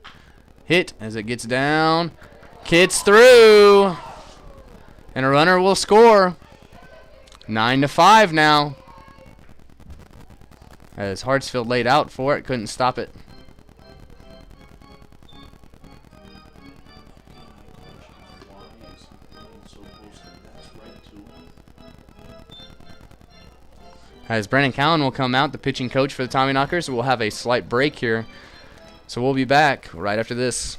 Hit as it gets down. Gets through. And a runner will score. 9-5 now. As Hartsfield laid out for it, couldn't stop it. As Brennan Cowan will come out, the pitching coach for the Tommyknockers. We'll have a slight break here. So we'll be back right after this.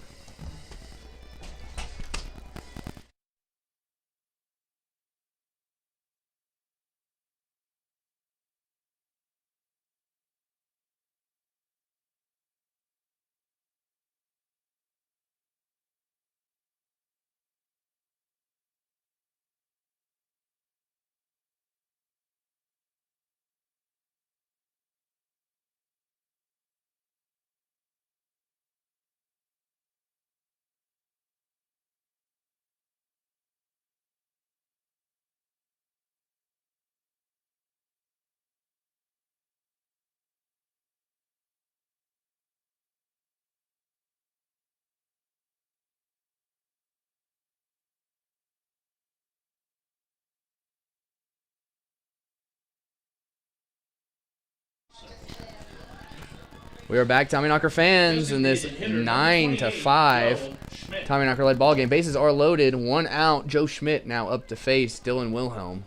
We are back, Tommyknocker fans, in this 9-5 Tommyknocker-led ball game. Bases are loaded, 1 out. Joe Schmidt now up to face Dylan Wilhelm.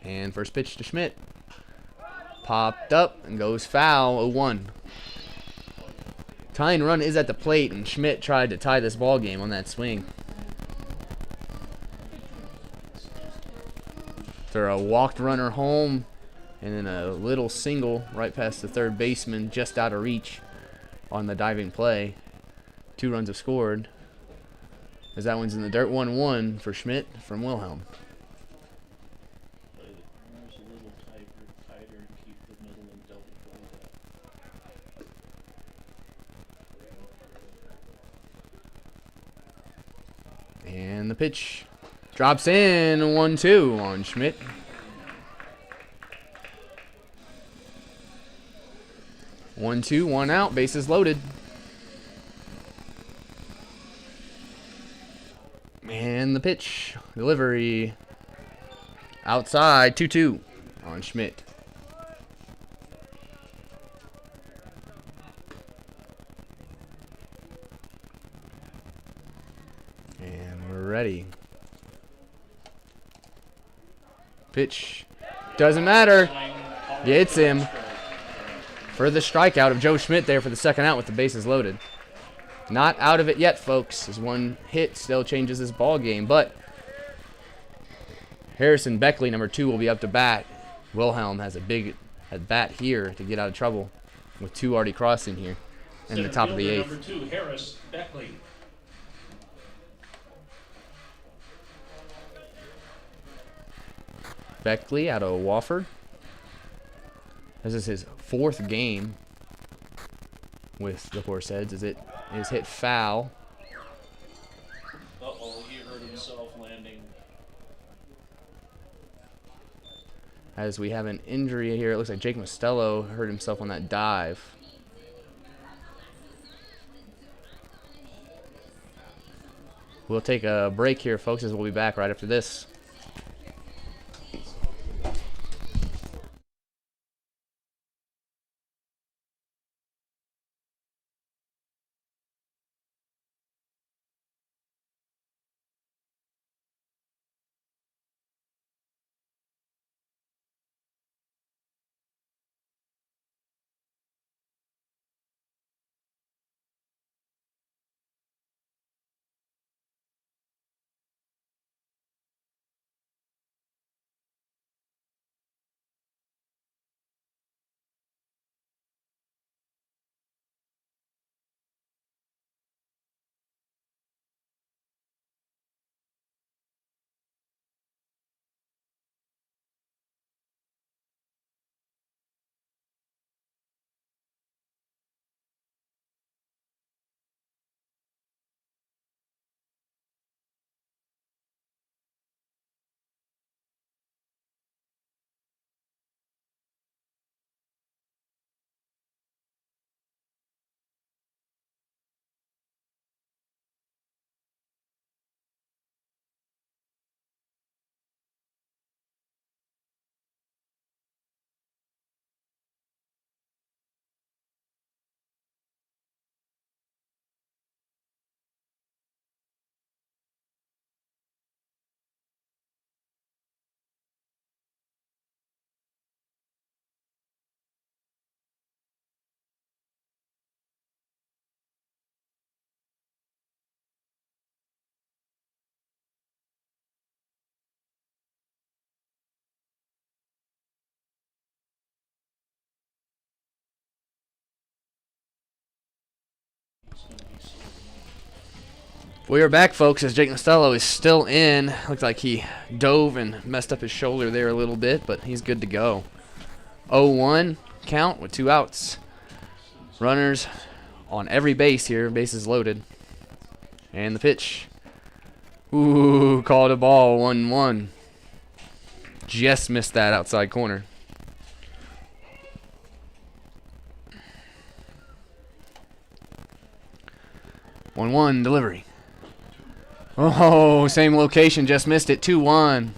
And first pitch to Schmidt. Popped up and goes foul, 0-1. Tying run is at the plate, and Schmidt tried to tie this ball game on that swing. They're a walked runner home, and then a little single right past the third baseman, just out of reach on the diving play. 2 runs have scored, as that one's in the dirt. 1-1 for Schmidt from Wilhelm. And the pitch drops in. 1-2 on Schmidt. One, 2, 1 out. Bases loaded. And the pitch. Delivery. Outside. 2-2 on Schmidt. And we're ready. Pitch. Doesn't matter. Gets him for the strikeout of Joe Schmidt there for the second out with the bases loaded. Not out of it yet, folks, as one hit still changes this ball game. But Harrison Beckley, number 2, will be up to bat. Wilhelm has a big at bat here to get out of trouble with 2 already crossing here in the top of the 8th. Number 2, Harris Beckley. Beckley out of Wofford. This is his 4th game with the Horseheads, as it is hit foul. Uh-oh, he hurt himself landing. As we have an injury here, it looks like Jake Mostello hurt himself on that dive. We'll take a break here, folks, as we'll be back right after this. We are back, folks, as Jake Nostello is still in. Looks like he dove and messed up his shoulder there a little bit, but he's good to go. 0-1 count with 2 outs. Runners on every base here. Bases loaded. And the pitch. Ooh, called a ball. 1-1. Just missed that outside corner. One delivery. Oh, same location, just missed it. 2-1.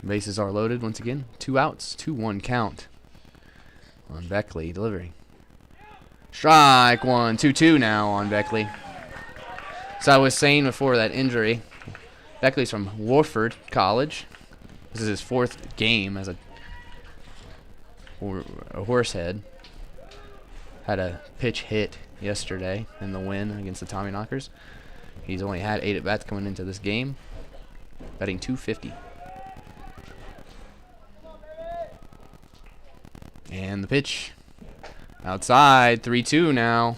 Bases are loaded once again. 2 outs, 2-1 count on Beckley. Delivery. Strike one. 2-2 now on Beckley. So I was saying before that injury, Beckley's from Warford College. This is his 4th game as a Horsehead. Had a pitch hit yesterday in the win against the Tommyknockers. He's only had 8 at-bats coming into this game. Batting .250. And the pitch. Outside. 3-2 now.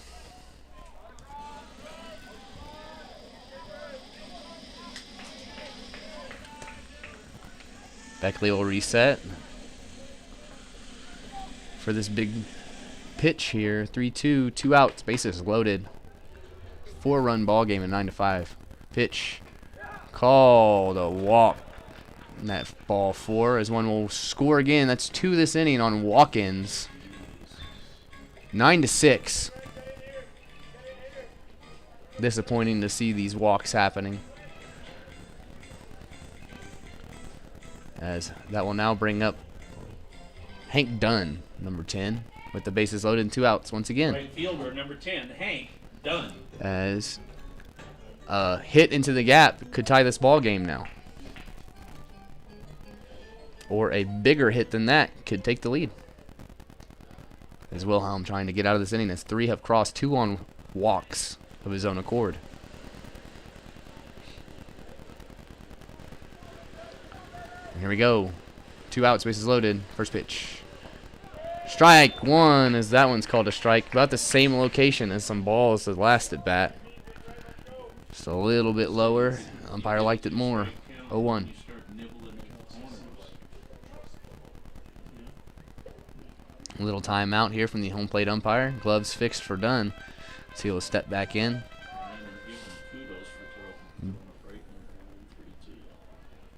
Beckley will reset for this big pitch here. 3-2, 2 outs, bases loaded. 4-run ball game at 9-5. Pitch called a walk. And that ball 4 as one will score again. That's 2 this inning on walk-ins. 9-6. Disappointing to see these walks happening. As that will now bring up Hank Dunn, number 10, with the bases loaded and 2 outs once again. Right fielder, number 10, Hank Dunn. As a hit into the gap could tie this ball game now. Or a bigger hit than that could take the lead. As Wilhelm trying to get out of this inning as 3 have crossed, 2 on walks of his own accord. And here we go. 2 outs, bases loaded. First pitch. Strike 1, as that one's called a strike. About the same location as some balls the last at bat. Just a little bit lower. Umpire liked it more. 0-1. A little timeout here from the home plate umpire. Gloves fixed for Dunn. So he'll step back in.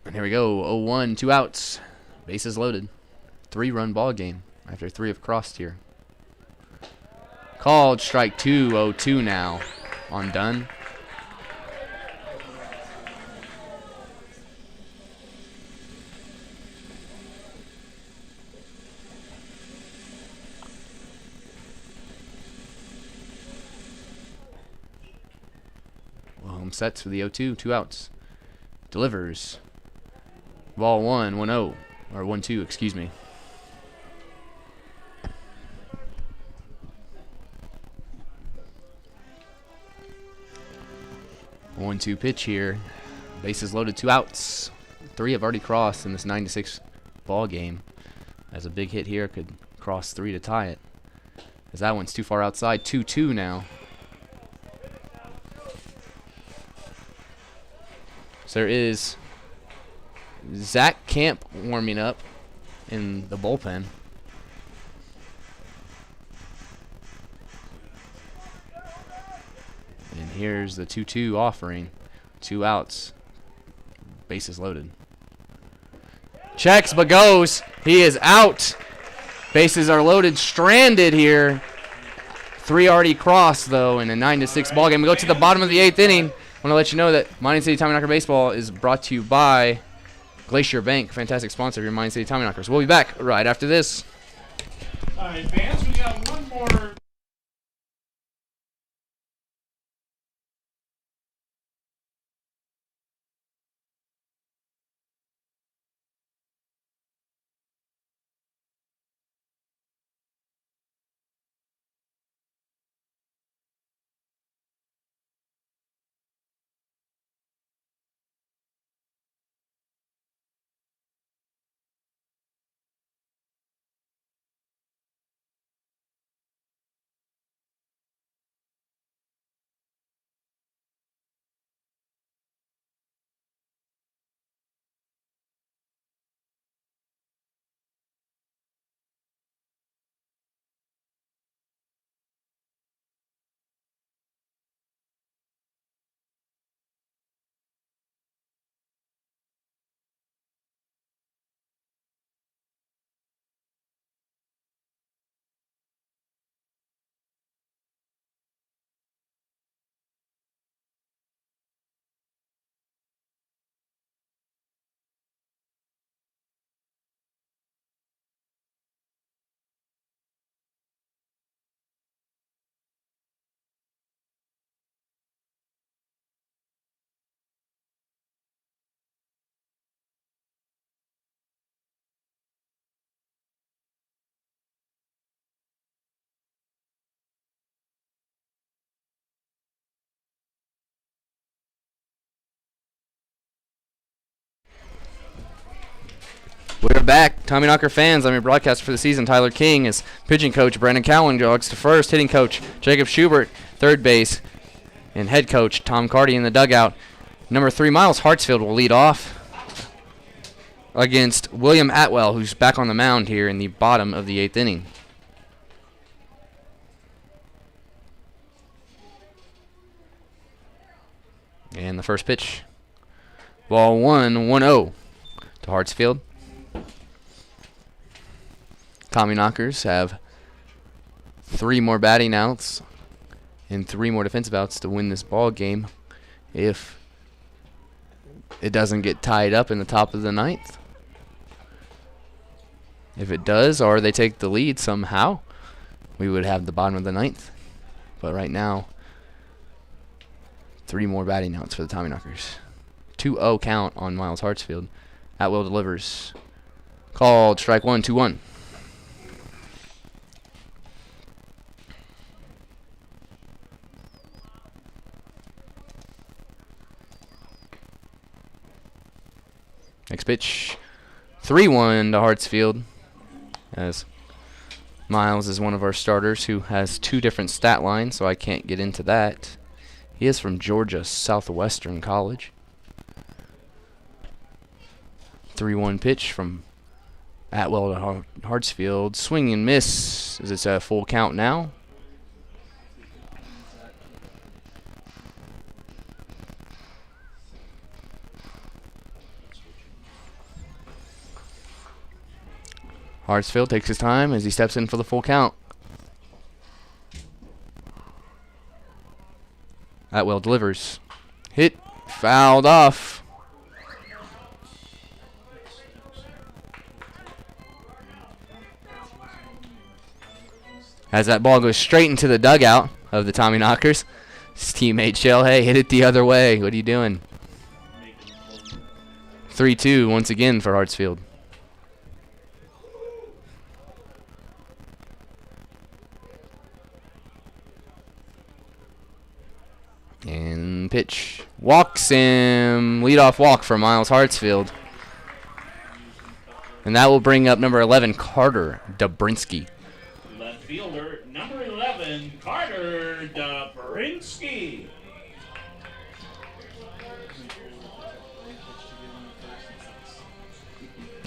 And here we go. 0-1, 2 outs. Bases loaded. 3-run ball game after 3 have crossed here. Called strike 2, 0-2 now on Dunn. Wilhelm sets for the 0-2, 2 outs. Delivers. Ball 1, 1-0, or 1-2, excuse me. 1-2 pitch here. Bases loaded, 2 outs. 3 have already crossed in this 9-6 ball game. As a big hit here could cross 3 to tie it. As that one's too far outside, 2-2 now. So there is Zach Camp warming up in the bullpen. And here's the 2-2 offering. 2 outs. Bases loaded. Checks but goes. He is out. Bases are loaded. Stranded here. 3 already crossed, though, in a 9-6 ball game. We go to the bottom of the 8th inning. I want to let you know that Mining City Tommyknocker Baseball is brought to you by Glacier Bank, fantastic sponsor of your Mining City Tommyknockers. We'll be back right after this. All right, fans, we got one more. We're back. Tommyknocker fans, I'm your broadcaster for the season, Tyler King, as pitching coach Brandon Cowan jogs to first, hitting coach Jacob Schubert, third base, and head coach Tom Carty in the dugout. Number 3, Miles Hartsfield will lead off against William Atwell, who's back on the mound here in the bottom of the 8th inning. And the first pitch. Ball 1, 1-0 to Hartsfield. Tommyknockers have 3 more batting outs and 3 more defensive outs to win this ball game if it doesn't get tied up in the top of the 9th. If it does, or they take the lead somehow, we would have the bottom of the 9th. But right now, 3 more batting outs for the Tommyknockers. 2-0 count on Miles Hartsfield. Atwell delivers. Called strike 1, 2-1. Next pitch, 3-1 to Hartsfield, as Miles is one of our starters who has 2 different stat lines, so I can't get into that. He is from Georgia Southwestern College. 3-1 pitch from Atwell to Hartsfield. Swing and miss, as it's a full count now. Hartsfield takes his time as he steps in for the full count. Atwell delivers. Hit. Fouled off. As that ball goes straight into the dugout of the Tommyknockers. His teammate Shell, hey, hit it the other way. What are you doing? 3-2 once again for Hartsfield. And pitch. Walks him. Leadoff walk for Miles Hartsfield. And that will bring up number 11, Carter Dobrinsky. Left fielder, number 11, Carter Dobrinsky.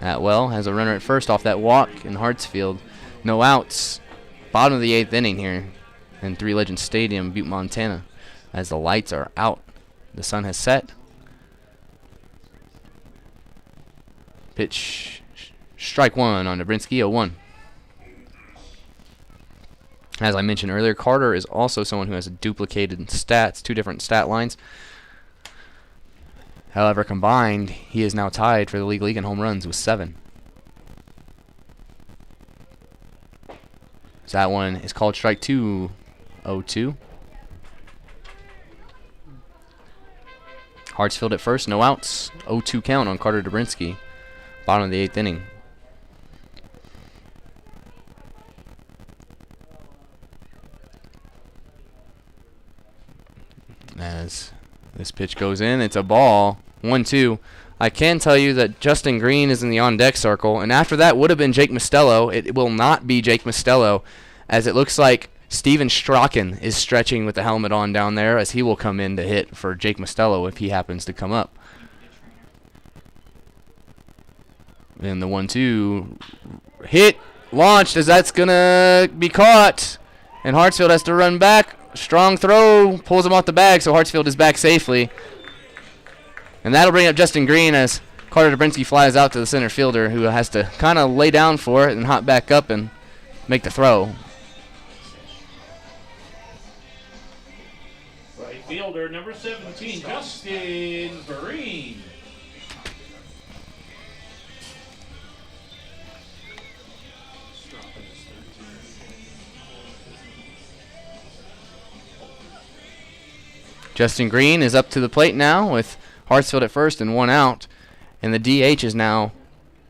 Atwell has a runner at first off that walk in Hartsfield. No outs. Bottom of the 8th inning here in Three Legends Stadium, Butte, Montana. As the lights are out, the sun has set. Pitch, strike one on Dobrinsky, 0-1. As I mentioned earlier, Carter is also someone who has duplicated stats, 2 different stat lines. However, combined, he is now tied for the league in home runs with 7. So that one is called strike 2, 0-2. Hartsfield at first, no outs. 0-2 count on Carter Dobrinsky. Bottom of the 8th inning. As this pitch goes in, it's a ball. 1-2. I can tell you that Justin Green is in the on-deck circle, and after that would have been Jake Mostello. It will not be Jake Mostello, as it looks like Steven Strachan is stretching with the helmet on down there, as he will come in to hit for Jake Mostello if he happens to come up. And the 1-2 hit, launched, as that's going to be caught. And Hartsfield has to run back. Strong throw, pulls him off the bag, so Hartsfield is back safely. And that'll bring up Justin Green as Carter Dobrinsky flies out to the center fielder, who has to kind of lay down for it and hop back up and make the throw. Right fielder, number 17, Justin Green. Justin Green is up to the plate now with Hartsfield at first and 1 out. And the DH is now,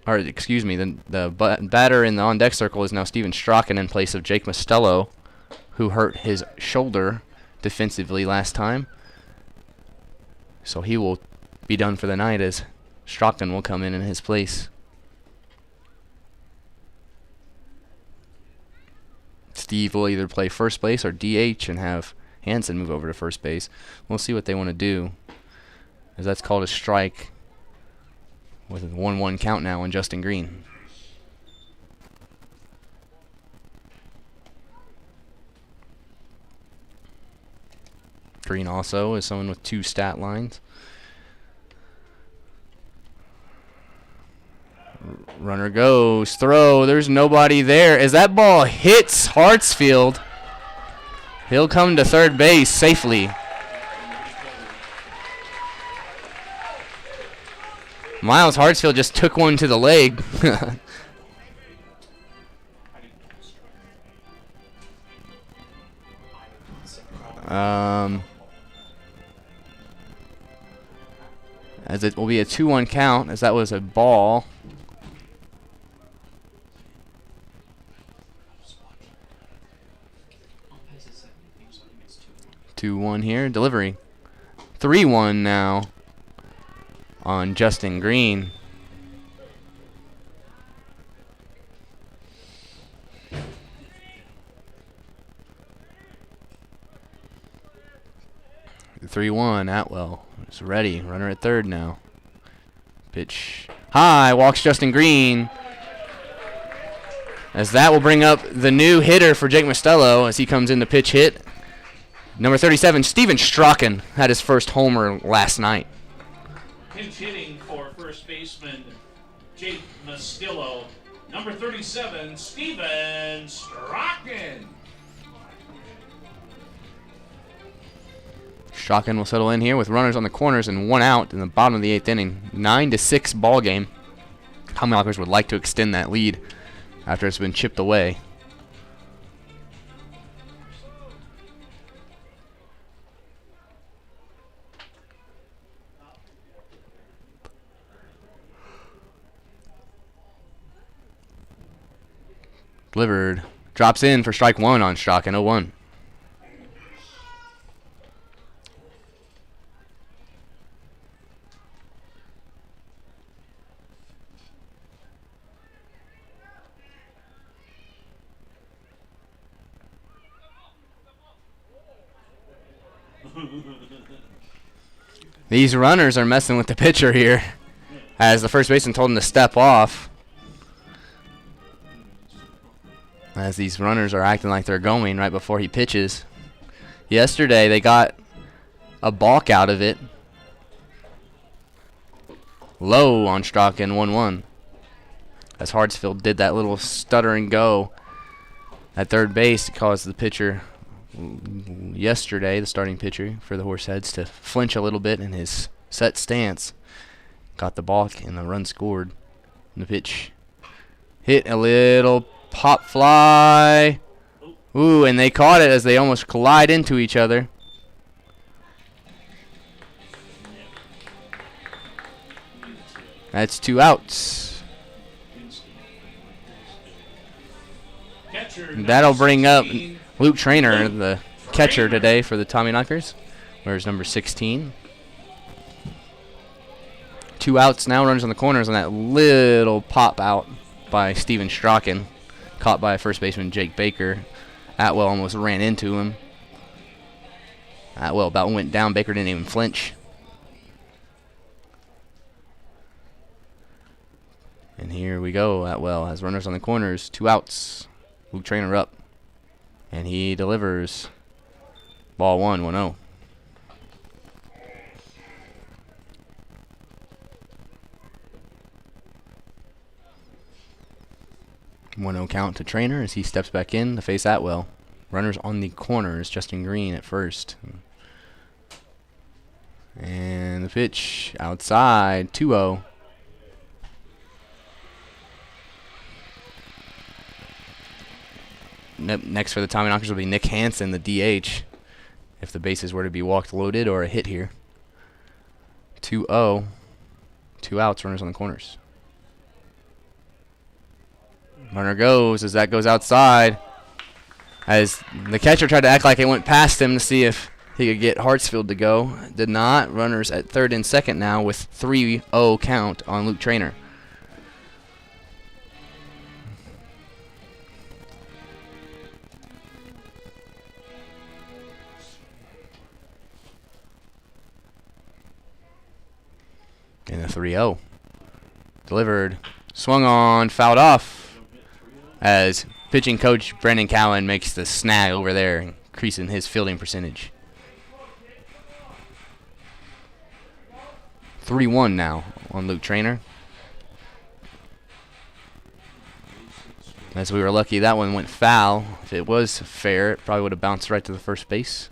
or excuse me, the batter in the on-deck circle is now Steven Strachan in place of Jake Mostello, who hurt his shoulder defensively last time. So he will be done for the night, as Strachan will come in his place. Steve will either play first base or DH and have Hansen move over to first base. We'll see what they want to do, as that's called a strike with a 1-1 count now on Justin Green. Green also is someone with 2 stat lines. Runner goes, throw, there's nobody there. As that ball hits Hartsfield, he'll come to third base safely. Miles Hartsfield just took one to the leg. As it will be a 2-1 count, as that was a ball. Two-1 here, delivery. 3-1 now on Justin Green. The 3-1, Atwell is ready. Runner at third now. Pitch high, walks Justin Green. As that will bring up the new hitter for Jake Mostello as he comes in to pitch hit. Number 37, Steven Strachan, had his first homer last night. Pinch hitting for first baseman Jake Mostello. Number 37, Steven Strachan. Strachan will settle in here with runners on the corners and 1 out in the bottom of the 8th inning. 9-6 ball game. Tommyknockers would like to extend that lead after it's been chipped away. Delivered. Drops in for strike 1 on Strachan. 0-1. These runners are messing with the pitcher here, as the first baseman told him to step off. As these runners are acting like they're going right before he pitches. Yesterday they got a balk out of it. Low on Strachan, 1-1. As Hartsfield did that little stutter and go at third base, it caused the pitcher yesterday, the starting pitcher for the Horseheads, to flinch a little bit in his set stance. Got the balk and the run scored. And the pitch hit a little pop fly. Ooh, and they caught it as they almost collide into each other. That's 2 outs. That'll bring up Luke Trainer, the catcher today for the Tommyknockers. Where's number 16? 2 outs now, runners on the corners on that little pop out by Steven Strachan. Caught by first baseman Jake Baker. Atwell almost ran into him. Atwell about went down. Baker didn't even flinch. And here we go. Atwell has runners on the corners. 2 outs. Luke Trainer up. And he delivers. Ball 1, 1-0. Count to Trainer as he steps back in to face Atwell. Runners on the corners. Justin Green at first. And the pitch outside. 2-0. Next for the Tommyknockers will be Nick Hansen, the DH, if the bases were to be walked loaded or a hit here. 2-0. 2 outs, runners on the corners. Runner goes as that goes outside. As the catcher tried to act like it went past him to see if he could get Hartsfield to go. Did not. Runners at third and second now with 3-0 count on Luke Trainer. And a 3-0. Delivered. Swung on. Fouled off. As pitching coach Brendan Cowan makes the snag over there, increasing his fielding percentage. 3-1 now on Luke Trainer. As we were lucky that one went foul. If it was fair, it probably would have bounced right to the first base.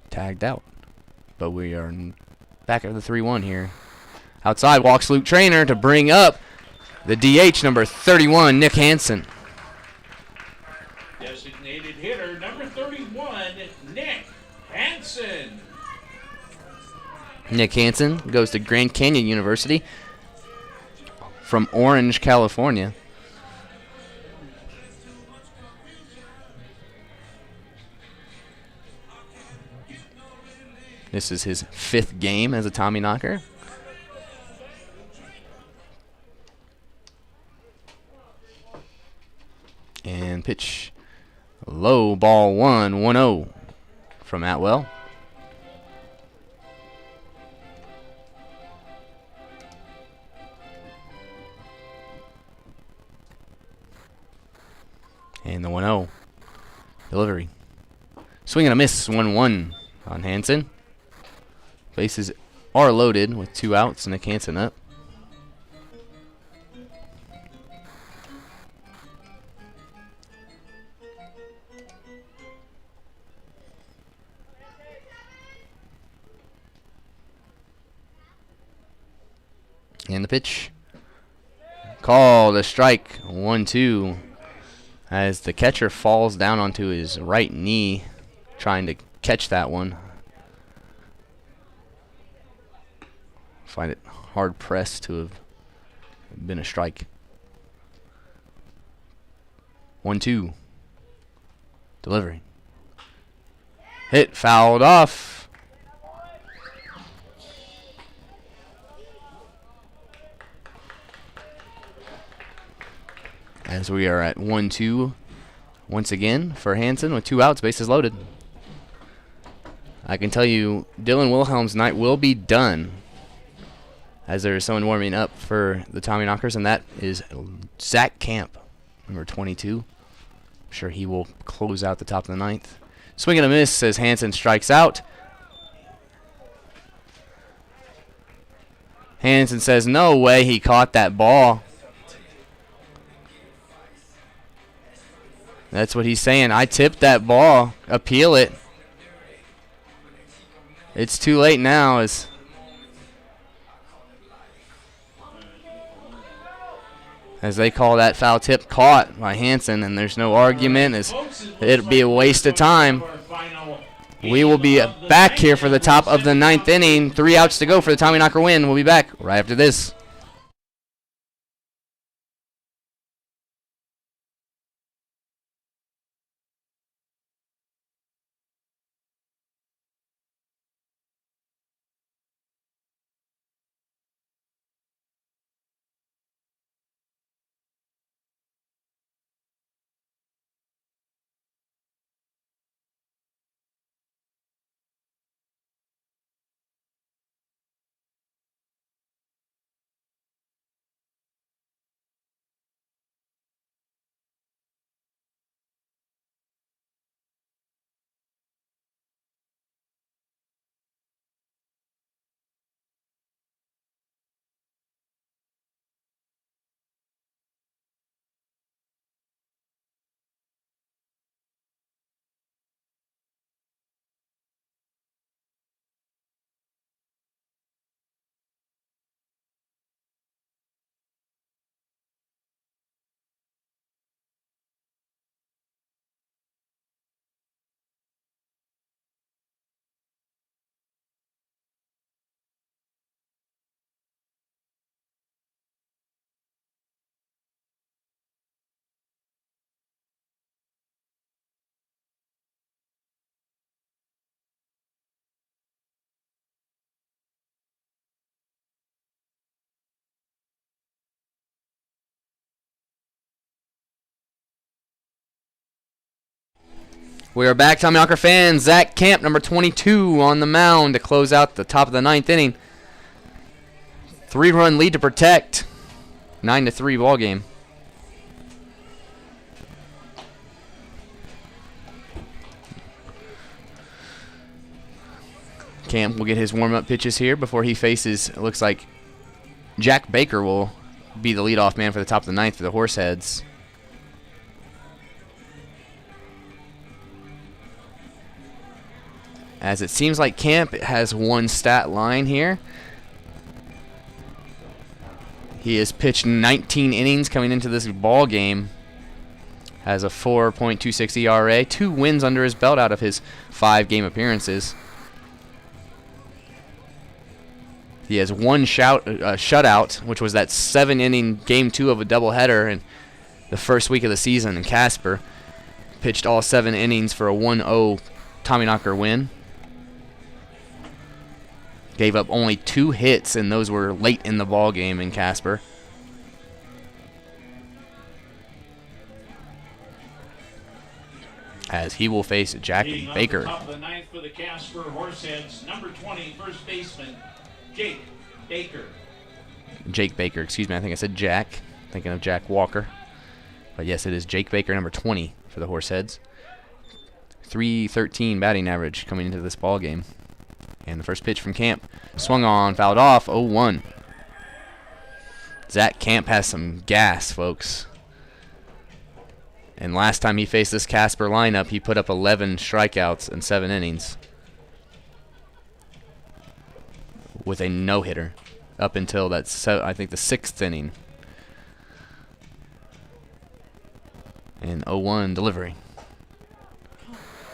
Tagged out. But we are back at the 3-1 here. Outside walks Luke Trainer to bring up the DH, number 31, Nick Hansen. Designated hitter, number 31, Nick Hansen. Nick Hansen goes to Grand Canyon University from Orange, California. This is his 5th game as a Tommyknocker. And pitch low, ball 1, 1-0 from Atwell. And the 1-0 delivery. Swing and a miss, 1-1 on Hansen. Bases are loaded with 2 outs and Nick Hansen up. And the pitch. Called a strike. 1-2. As the catcher falls down onto his right knee, trying to catch that one. Find it hard pressed to have been a strike. 1-2. Delivery. Hit, fouled off. As we are at 1-2 once again for Hansen with 2 outs, bases loaded. I can tell you Dylan Wilhelm's night will be done, as there is someone warming up for the Tommyknockers, and that is Zach Camp, number 22. I'm sure he will close out the top of the 9th. Swing and a miss as Hansen strikes out. Hansen says, no way he caught that ball. That's what he's saying. I tipped that ball. Appeal it. It's too late now. As they call that foul tip caught by Hansen, and there's no argument. As it'd be a waste of time. We will be back here for the top of the 9th inning. 3 outs to go for the Tommyknocker win. We'll be back right after this. We are back, Tommyknocker fans. Zach Camp, number 22, on the mound to close out the top of the 9th inning. 3-run lead to protect. 9-3 ball game. Camp will get his warm-up pitches here before he faces, it looks like Jack Baker will be the leadoff man for the top of the 9th for the Horseheads. As it seems like Camp has one stat line here. He has pitched 19 innings coming into this ball game. Has a 4.26 ERA, 2 wins under his belt out of his 5-game appearances. He has one shutout, which was that 7-inning Game 2 of a doubleheader in the first week of the season in Casper. Pitched all 7 innings for a 1-0 Tommyknocker win. Gave up only 2 hits, and those were late in the ball game in Casper. As he will face Jack Baker. Top of the 9th for the Casper Horseheads, number 20, first baseman, Jake Baker. Jake Baker, excuse me. I think I said Jack. Thinking of Jack Walker. But yes, it is Jake Baker, number 20 for the Horseheads. .313 batting average coming into this ball game. And the first pitch from Camp. Swung on, fouled off, 0-1. Zach Camp has some gas, folks. And last time he faced this Casper lineup, he put up 11 strikeouts in 7 innings. With a no-hitter. up until I think the 6th inning. And 0-1 delivery.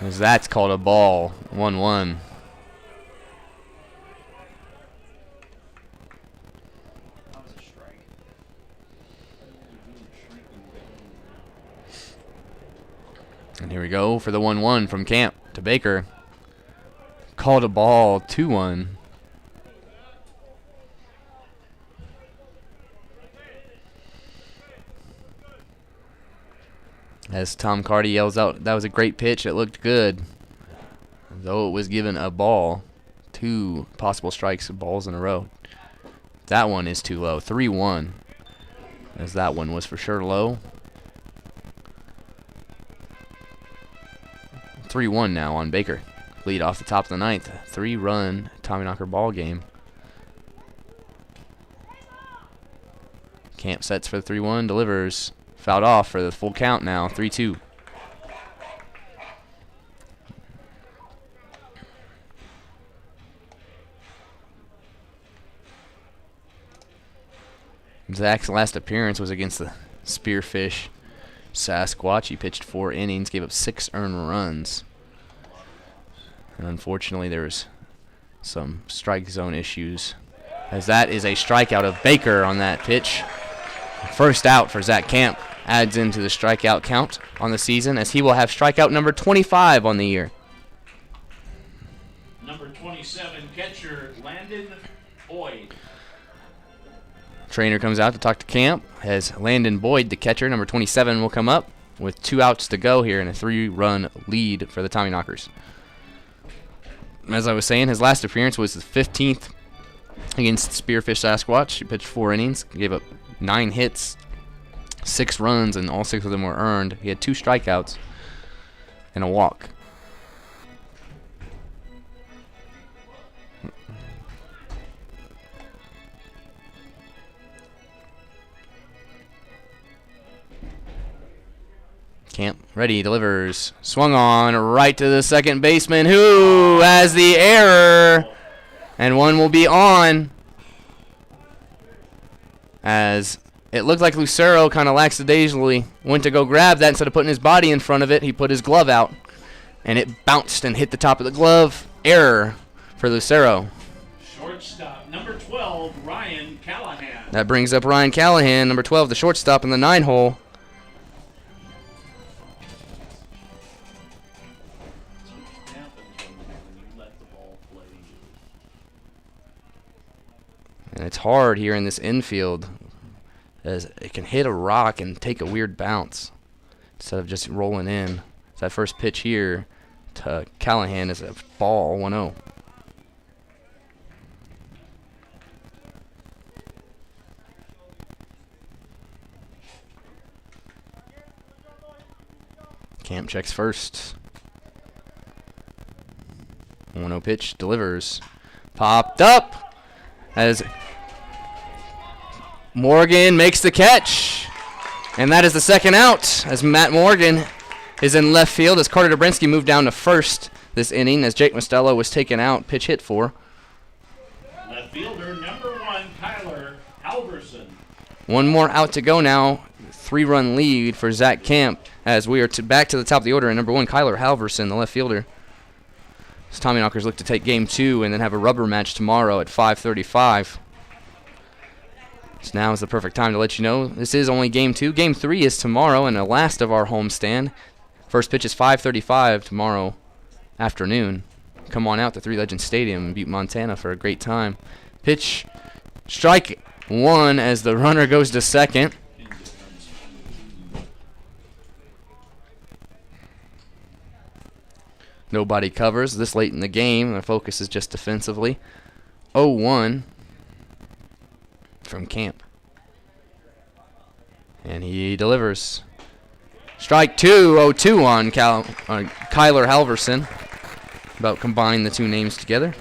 As that's called a ball. 1-1. And here we go for the 1-1 from Camp to Baker. Called a ball. 2-1. As Tom Carty yells out, that was a great pitch. It looked good. Though it was given a ball. 2 possible strikes of balls in a row. That one is too low. 3-1. As that one was for sure low. 3-1 now on Baker. Lead off the top of the 9th. 3-run Tommyknocker ball game. Camp sets for the 3-1. Delivers. Fouled off for the full count now. 3-2. Zach's last appearance was against the Spearfish Sasquatch. He pitched 4 innings, gave up 6 earned runs. And unfortunately, there was some strike zone issues. As that is a strikeout of Baker on that pitch. First out for Zach Camp. Adds into the strikeout count on the season, as he will have strikeout number 25 on the year. Number 27, catcher Landon Boyd. Trainer comes out to talk to Camp. As Landon Boyd, the catcher, number 27, will come up with 2 outs to go here and a 3-run lead for the Tommyknockers. As I was saying, his last appearance was the 15th against Spearfish Sasquatch. He pitched 4 innings, gave up 9 hits, 6 runs, and all 6 of them were earned. He had 2 strikeouts and a walk. Camp ready, delivers, swung on right to the second baseman, who has the error, and one will be on. As it looked like Lucero kind of lackadaisically went to go grab that instead of putting his body in front of it. He put his glove out, and it bounced and hit the top of the glove. Error for Lucero. Shortstop, number 12, Ryan Callahan. That brings up Ryan Callahan, number 12, the shortstop in the 9-hole. And it's hard here in this infield, as it can hit a rock and take a weird bounce instead of just rolling in. So that first pitch here to Callahan is a ball, 1-0. Camp checks first. 1-0 pitch, delivers. Popped up as Morgan makes the catch. And that is the second out, as Matt Morgan is in left field as Carter Dobrinsky moved down to first this inning as Jake Mostello was taken out, pitch hit for. Left fielder number 1, Kyler Halverson. One more out to go now. 3-run lead for Zach Camp as we are back to the top of the order. And number 1, Kyler Halverson, the left fielder. As Tommyknockers look to take game 2 and then have a rubber match tomorrow at 5:35. So now is the perfect time to let you know this is only game 2. Game 3 is tomorrow and the last of our homestand. First pitch is 5:35 tomorrow afternoon. Come on out to Three Legends Stadium in Butte, Montana for a great time. Pitch, strike 1 as the runner goes to second. Nobody covers this late in the game. The focus is just defensively. 0-1 from Camp. And he delivers. Strike 2, 0-2 on Kyler Halverson. About combining the two names together.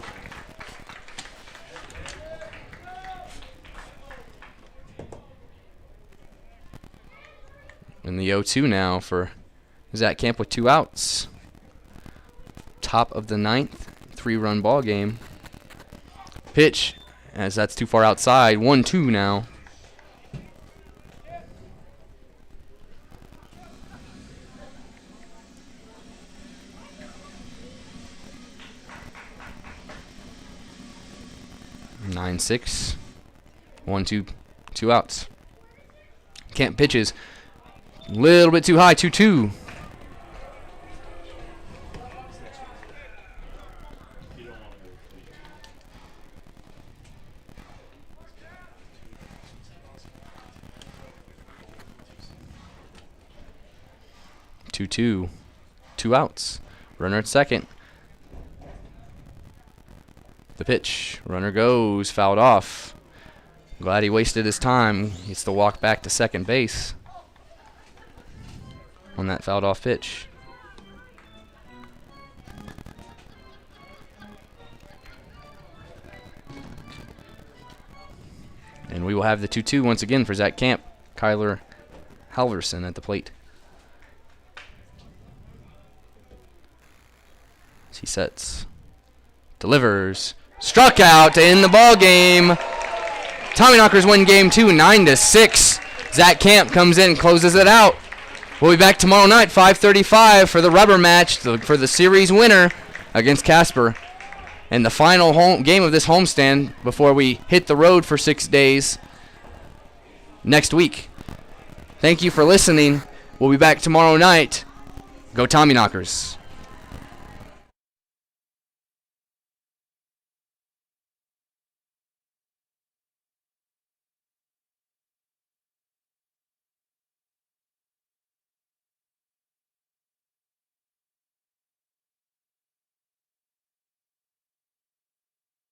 And the 0-2 now for Zach Camp with 2 outs. Top of the 9th, 3-run ball game. Pitch as that's too far outside. 1-2 now. Nine six. 1-2. 2 outs. Camp pitches. A little bit too high. 2-2. Two. 2 outs. Runner at second. The pitch. Runner goes. Fouled off. Glad he wasted his time. He gets to walk back to second base on that fouled off pitch. And we will have the 2-2 once again for Zach Camp. Kyler Halverson at the plate. As he sets. Delivers. Struck out to end the ball game. Tommyknockers win game 2, 9-6. Zach Camp comes in and closes it out. We'll be back tomorrow night, 5:35, for the rubber match for the series winner against Casper. And the final home game of this homestand before we hit the road for 6 days next week. Thank you for listening. We'll be back tomorrow night. Go Tommyknockers.